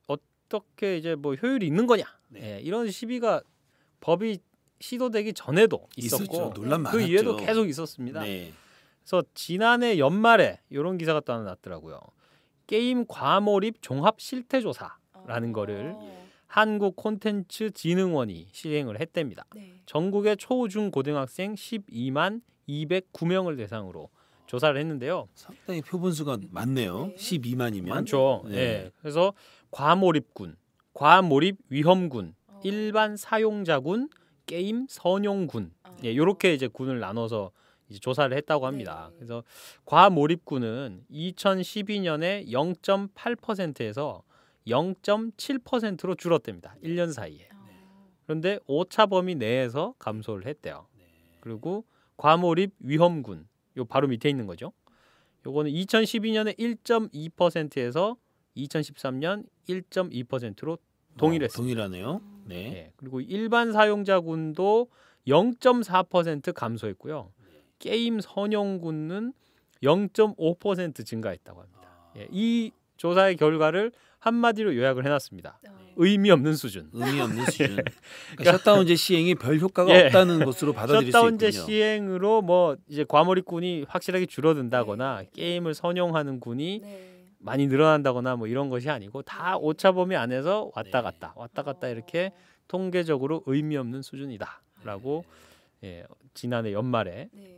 어떻게 이제 뭐 효율이 있는 거냐? 네. 예, 이런 시비가 법이 시도되기 전에도 있었고 있었죠. 논란 그 많았죠. 이후에도 계속 있었습니다. 네. 그래서 지난해 연말에 이런 기사가 또 하나 났더라고요. 게임 과몰입 종합 실태 조사라는 거를 한국 콘텐츠 진흥원이 시행을 했답니다. 네. 전국의 초, 중, 고등학생 12만 209명을 대상으로 조사를 했는데요. 상당히 표본수가 많네요. 네. 12만이면. 많죠. 네. 예. 그래서 과몰입군, 과몰입 위험군, 일반 사용자군, 게임 선용군, 예, 이렇게 이제 군을 나눠서 이제 조사를 했다고 합니다. 네. 그래서 과몰입군은 2012년에 0.8%에서 0.7%로 줄었답니다. 1년 사이에. 그런데 오차 범위 내에서 감소를 했대요. 그리고 과몰입 위험군, 요 바로 밑에 있는 거죠. 요거는 2012년에 1.2%에서 2013년 1.2%로 동일했습니다. 동일하네요. 네. 예, 그리고 일반 사용자군도 0.4% 감소했고요. 게임 선용군은 0.5% 증가했다고 합니다. 예, 이 조사의 결과를 한마디로 요약을 해놨습니다. 의미 없는 수준. 의미 없는 수준. 그러니까 셧다운제 시행이 별 효과가 예. 없다는 것으로 받아들일 수 있군요. 셧다운제 시행으로 뭐 이제 과몰입군이 확실하게 줄어든다거나 게임을 선용하는 군이 네. 많이 늘어난다거나 뭐 이런 것이 아니고 다 오차 범위 안에서 왔다 갔다 이렇게 통계적으로 의미 없는 수준이다라고 예, 지난해 연말에 네.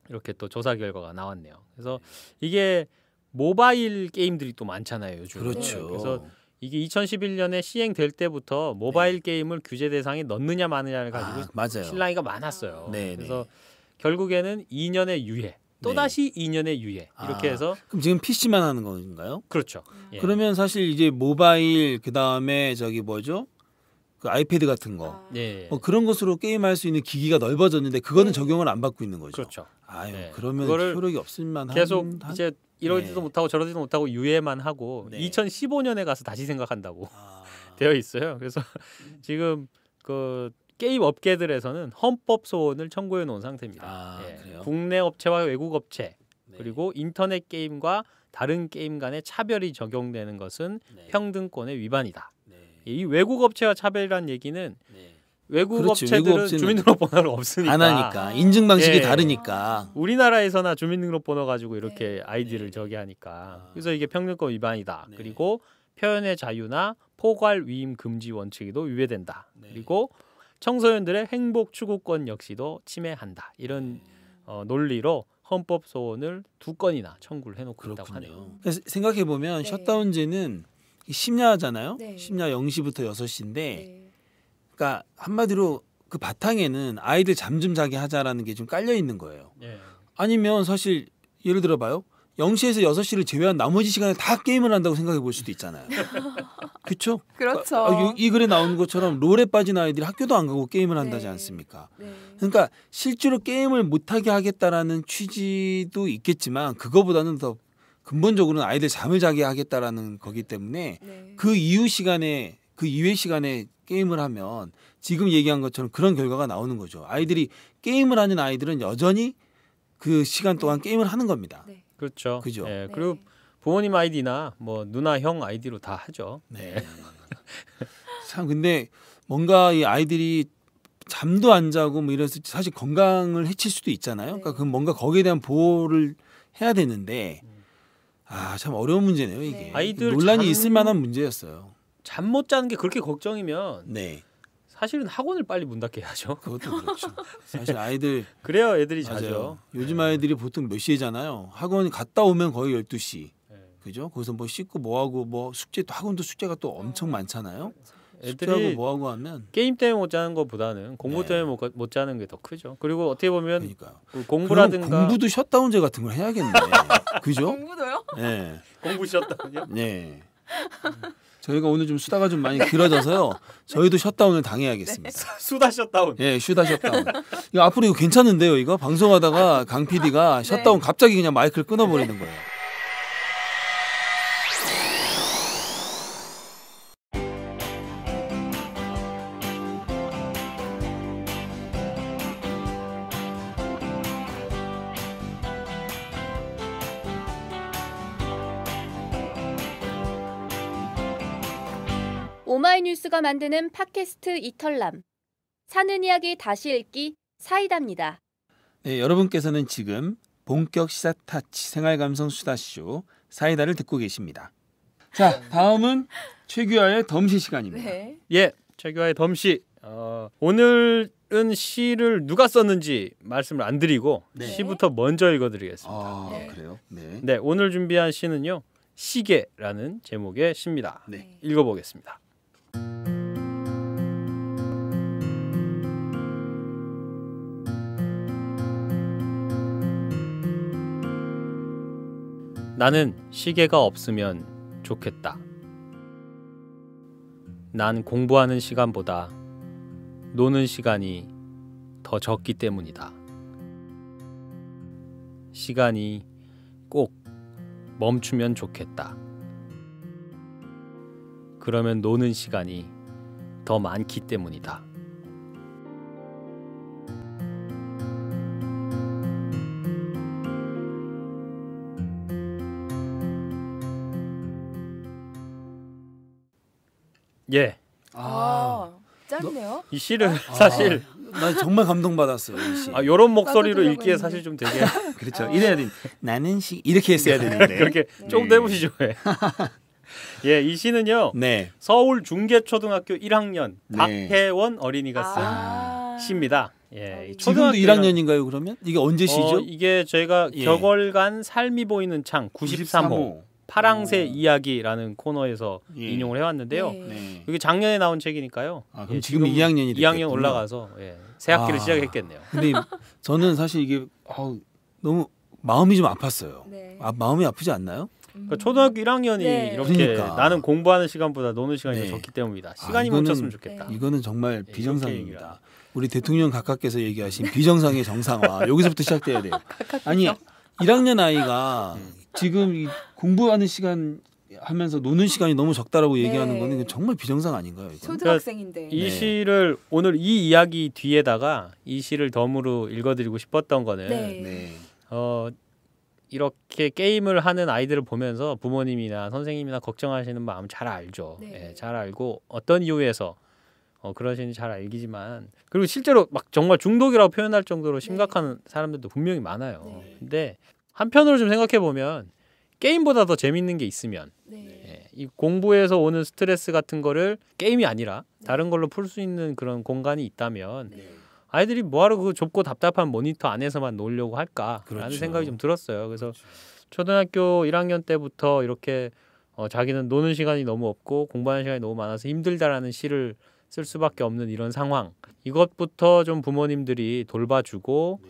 이렇게 또 조사 결과가 나왔네요. 그래서 이게 모바일 게임들이 또 많잖아요, 요즘. 그렇죠. 그래서 이게 2011년에 시행될 때부터 모바일 게임을 규제 대상에 넣느냐 마느냐를 가지고 맞아요. 신랑이가 많았어요. 네, 그래서 결국에는 2년의 유예, 또 다시 2년의 유예 이렇게 해서 그럼 지금 PC만 하는 건가요? 그렇죠. 예. 그러면 사실 이제 모바일 그다음에 저기 뭐죠? 그 아이패드 같은 거. 예. 뭐 그런 것으로 게임할 수 있는 기기가 넓어졌는데 그거는 적용을 안 받고 있는 거죠. 그렇죠. 아유, 네. 그러면 그거를 효력이 없을 만한 계속 이제 이러지도 네. 못하고 저러지도 못하고 유예만 하고 네. 2015년에 가서 다시 생각한다고 아, 되어 있어요. 그래서 지금 그 게임 업계들에서는 헌법 소원을 청구해 놓은 상태입니다. 아, 예. 그래요? 국내 업체와 외국 업체 네. 그리고 인터넷 게임과 다른 게임 간의 차별이 적용되는 것은 네. 평등권의 위반이다. 네. 이 외국 업체와 차별이라는 얘기는 네. 외국 그렇죠. 업체들은 외국 업체는 주민등록번호를 없으니까 안 하니까 인증 방식이 예. 다르니까. 우리나라에서나 주민등록번호 가지고 이렇게 네. 아이디를 네. 저기 하니까 아. 그래서 이게 평등권 위반이다. 네. 그리고 표현의 자유나 포괄 위임 금지 원칙에도 위배된다. 네. 그리고 청소년들의 행복 추구권 역시도 침해한다. 이런 논리로 헌법 소원을 2건이나 청구를 해놓고 있다고 하네요. 그렇군요. 그래서 생각해 보면 네. 셧다운제는 심야잖아요. 네. 심야 0시부터 6시인데 네. 그러니까 한마디로 그 바탕에는 아이들 잠 좀 자게 하자라는 게 좀 깔려 있는 거예요. 예. 아니면 사실 예를 들어 봐요. 0시에서 6시를 제외한 나머지 시간에 다 게임을 한다고 생각해 볼 수도 있잖아요. 그렇죠? 그렇죠. 이 글에 나오는 것처럼 롤에 빠진 아이들이 학교도 안 가고 게임을 한다지 네. 않습니까? 네. 그러니까 실제로 게임을 못하게 하겠다라는 취지도 있겠지만 그거보다는 더 근본적으로는 아이들 잠을 자게 하겠다라는 거기 때문에 네. 그 이후 시간에 그 이외 시간에 게임을 하면 지금 얘기한 것처럼 그런 결과가 나오는 거죠. 아이들이 게임을 하는 아이들은 여전히 그 시간 동안 게임을 하는 겁니다. 네. 그렇죠. 그죠? 예, 네. 그리고 부모님 아이디나 뭐 누나 형 아이디로 다 하죠. 네. 참 근데 뭔가 이 아이들이 잠도 안 자고 뭐 이래서 사실 건강을 해칠 수도 있잖아요. 네. 그러니까 그 뭔가 거기에 대한 보호를 해야 되는데 참 어려운 문제네요 이게. 네. 아이들 논란이 잠- 있을 만한 문제였어요. 잠 못 자는 게 그렇게 걱정이면 네, 사실은 학원을 빨리 문 닫게 해야죠. 그것도 그렇죠. 사실 아이들 그래야 애들이 맞아요. 자죠. 요즘 아이들이 보통 몇 시에잖아요. 학원 갔다 오면 거의 12시. 네. 그죠? 거기서 뭐 씻고 뭐 하고 뭐 숙제 또 학원도 숙제가 또 엄청 많잖아요. 숙제하고 애들이 뭐 하고 하면 게임 때문에 못 자는 것보다는 공부 네. 때문에 못 자는 게 더 크죠. 그리고 어떻게 보면 그러니까 그 공부라든가 공부도 셧다운제 같은 걸 해야겠네. 그죠? 공부도요? 네. 공부 쉬었다군요. 네. 저희가 오늘 좀 수다가 좀 많이 길어져서요. 저희도 셧다운을 당해야겠습니다. 수다 셧다운. 예, 쉬다 셧다운. 이거 앞으로 이거 괜찮은데요, 이거? 방송하다가 강 PD가 셧다운 갑자기 그냥 마이크를 끊어버리는 거예요. 오마이뉴스가 만드는 팟캐스트 이털남. 사는 이야기 다시 읽기 사이다입니다. 네, 여러분께서는 지금 본격 시사 타치 생활감성 수다쇼 사이다를 듣고 계십니다. 자, 다음은 최규하의 덤시 시간입니다. 네. 예, 최규하의 덤시. 오늘은 시를 누가 썼는지 말씀을 안 드리고 네. 시부터 먼저 읽어드리겠습니다. 아, 네. 그래요? 네. 네, 오늘 준비한 시는요. 시계라는 제목의 시입니다. 네. 읽어보겠습니다. 나는 시계가 없으면 좋겠다. 난 공부하는 시간보다 노는 시간이 더 적기 때문이다. 시간이 꼭 멈추면 좋겠다. 그러면 노는 시간이 더 많기 때문이다. 예, 짧네요. 이 시를 사실 난 정말 감동받았어요, 이 시. 이런 목소리로 나도 읽기에 들어보는데. 사실 좀 되게 그렇죠. 이래야 돼. 나는 이렇게 했어야 되는데. 그렇게 좀 네. 해보시죠. 예. 예, 이 시는요. 네. 서울 중계초등학교 1학년 네. 박혜원 어린이가 쓴 아. 시입니다. 예, 이 지금도 초등학교 1학년인가요, 그러면? 이게 언제 시죠? 이게 저희가 예. 격월간 삶이 보이는 창 93호 파랑새 이야기라는 코너에서 예. 인용을 해왔는데요. 네. 네. 이게 작년에 나온 책이니까요. 아, 그럼 지금 2학년이 2학년 됐겠군요. 올라가서 새 학기를 아. 시작했겠네요. 근데 저는 사실 이게 너무 마음이 좀 아팠어요. 네. 마음이 아프지 않나요? 그러니까 초등학교 1학년이 네. 이렇게 그러니까. 나는 공부하는 시간보다 노는 시간이 네. 더 적기 때문이다. 시간이 이거는- 멈췄으면 좋겠다. 이거는 정말 예, 비정상입니다. 이렇게 우리 대통령 각하께서 얘기하신 비정상의 정상화 여기서부터 시작돼야 돼요. 아니 1학년 아이가 지금 이 공부하는 시간 하면서 노는 시간이 너무 적다라고 얘기하는 네. 거는 이건 정말 비정상 아닌가요? 이거? 초등학생인데. 이 네. 시를 오늘 이 이야기 뒤에다가 이 시를 덤으로 읽어드리고 싶었던 거는 네. 네. 이렇게 게임을 하는 아이들을 보면서 부모님이나 선생님이나 걱정하시는 마음 잘 알죠. 네. 예, 잘 알고 어떤 이유에서 그러시는지 잘 알기지만 그리고 실제로 막 정말 중독이라고 표현할 정도로 심각한 사람들도 분명히 많아요. 네. 근데 한편으로 좀 생각해 보면 게임보다 더 재밌는 게 있으면 네. 예, 이 공부에서 오는 스트레스 같은 거를 게임이 아니라 다른 걸로 풀 수 있는 그런 공간이 있다면 네. 아이들이 뭐하러 그 좁고 답답한 모니터 안에서만 놀려고 할까라는 그렇죠. 생각이 좀 들었어요. 그래서 초등학교 1학년 때부터 이렇게 자기는 노는 시간이 너무 없고 공부하는 시간이 너무 많아서 힘들다라는 시를 쓸 수밖에 없는 이런 상황, 이것부터 좀 부모님들이 돌봐주고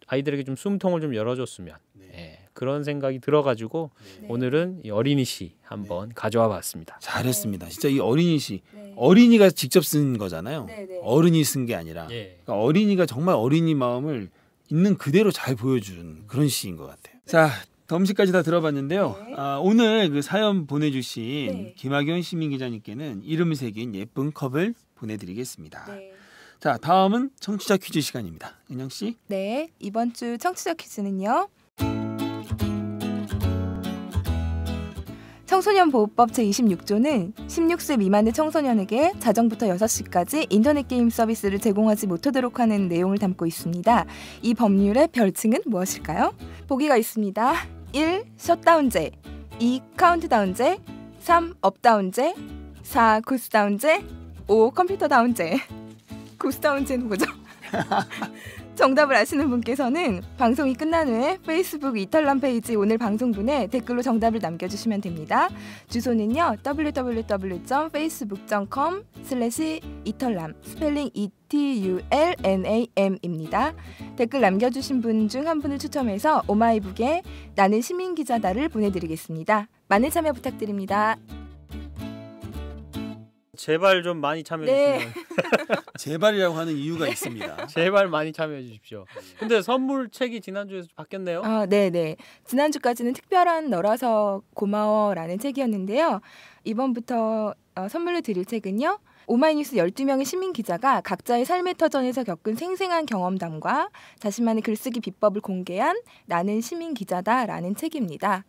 아이들에게 좀 숨통을 좀 열어줬으면 예, 그런 생각이 들어가지고 네. 오늘은 이 어린이 시 한번 가져와 봤습니다. 잘했습니다. 진짜 이 어린이 시 네. 어린이가 직접 쓴 거잖아요. 네, 네. 어른이 쓴 게 아니라 예. 그러니까 어린이가 정말 어린이 마음을 있는 그대로 잘 보여준 그런 시인 것 같아요. 자, 덤시까지 다 들어봤는데요. 네. 오늘 그 사연 보내주신 네. 김학연 시민 기자님께는 이름 새긴 예쁜 컵을 보내드리겠습니다. 네. 자, 다음은 청취자 퀴즈 시간입니다. 은영 씨. 네, 이번 주 청취자 퀴즈는요. 청소년보호법 제26조는 16세 미만의 청소년에게 자정부터 6시까지 인터넷 게임 서비스를 제공하지 못하도록 하는 내용을 담고 있습니다. 이 법률의 별칭은 무엇일까요? 보기가 있습니다. 1. 셧다운제, 2. 카운트다운제, 3. 업다운제, 4. 구스다운제, 5. 컴퓨터 다운제. 구스다운제는 뭐죠? 정답을 아시는 분께서는 방송이 끝난 후에 페이스북 이탈남 페이지 오늘 방송분에 댓글로 정답을 남겨주시면 됩니다. 주소는요 www.facebook.com/이탈남 스펠링 ETULNAM입니다. 댓글 남겨주신 분 중 한 분을 추첨해서 오마이북에 나는 시민기자다를 보내드리겠습니다. 많은 참여 부탁드립니다. 제발 좀 많이 참여해 네. 주시면. 제발이라고 하는 이유가 있습니다. 제발 많이 참여해 주십시오. 근데 선물책이 지난주에 바뀌었네요. 네네. 지난주까지는 특별한 너라서 고마워라는 책이었는데요. 이번부터 선물로 드릴 책은요. 오마이뉴스 12명의 시민 기자가 각자의 삶의 터전에서 겪은 생생한 경험담과 자신만의 글쓰기 비법을 공개한 나는 시민 기자다라는 책입니다.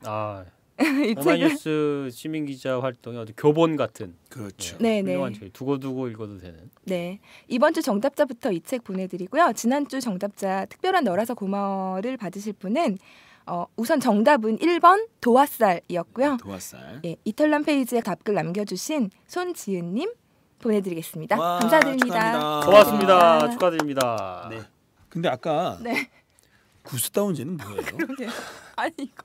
이 오마이뉴스 시민 기자 활동의 어떤 교본 같은. 그렇죠. 네네. 훌륭한 책. 두고두고 읽어도 되는. 네. 이번 주 정답자부터 이 책 보내드리고요. 지난주 정답자 특별한 너라서 고마워를 받으실 분은 우선 정답은 1번 도화살이었고요. 도화살. 예, 이탈남 페이지에 답글 남겨주신 손지은님 보내드리겠습니다. 와, 감사드립니다. 축하합니다. 고맙습니다. 축하드립니다. 네. 근데 아까 네. 구스다운제는 뭐예요? 그러게요. 아니 이거.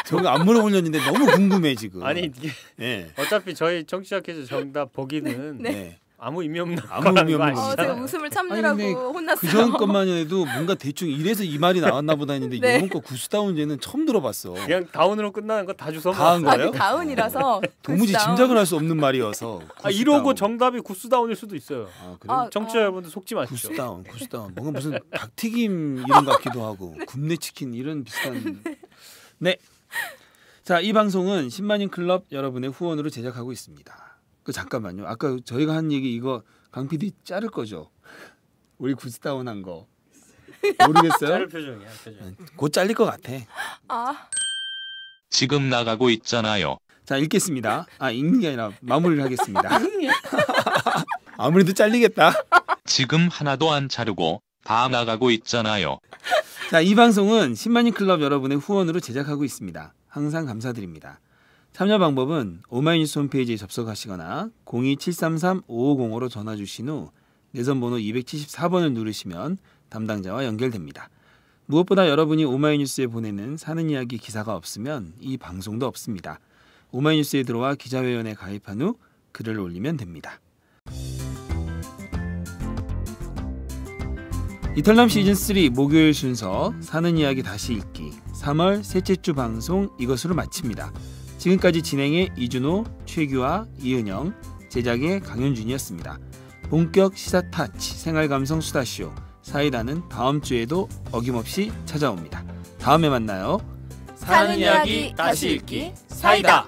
저거 안 물어보려는데 너무 궁금해 지금. 아니 이게 네. 어차피 저희 청취자 퀴즈 정답 보기는 네. 아무 의미 없는 아무 의미 없는 거 제가 아시잖아요. 웃음을 아니, 참느라고 근데 혼났어요. 그 전 것만 해도 뭔가 대충 이래서 이 말이 나왔나 보다 했는데 네. 이번 거 구스다운제는 처음 들어봤어. 그냥 다운으로 끝나는 거 다 주워 다 한 먹었어요. 거예요? 다운이라서 도무지 구스다운. 짐작을 할 수 없는 말이어서. 이러고 구스다운. 정답이 구스다운일 수도 있어요. 그래? 청취자 여러분들 속지 마십시오. 구스다운. 뭔가 무슨 닭튀김 이런 것 같기도 하고 굽네 치킨 이런 비슷한. 네. 자, 이 방송은 10만인 클럽 여러분의 후원으로 제작하고 있습니다. 잠깐만요. 아까 저희가 한 얘기 이거 강 PD 자를 거죠? 우리 구스다운 한 거. 모르겠어요? 자를 표정이야. 표정. 곧 잘릴 것 같아. 지금 나가고 있잖아요. 자, 읽겠습니다. 읽는 게 아니라 마무리를 하겠습니다. 아무래도 잘리겠다. 지금 하나도 안 자르고 다 나가고 있잖아요. 자, 이 방송은 10만인 클럽 여러분의 후원으로 제작하고 있습니다. 항상 감사드립니다. 참여 방법은 오마이뉴스 홈페이지에 접속하시거나 02-733-5505로 전화 주신 후 내선번호 274번을 누르시면 담당자와 연결됩니다. 무엇보다 여러분이 오마이뉴스에 보내는 사는 이야기 기사가 없으면 이 방송도 없습니다. 오마이뉴스에 들어와 기자회원에 가입한 후 글을 올리면 됩니다. 이탈남 시즌3 목요일 순서 사는 이야기 다시 읽기 3월 셋째 주 방송 이것으로 마칩니다. 지금까지 진행의 이준호, 최규화, 이은영, 제작의 강현준이었습니다. 본격 시사 타치 생활감성 수다쇼 사이다는 다음 주에도 어김없이 찾아옵니다. 다음에 만나요. 사는 이야기 다시 읽기 사이다.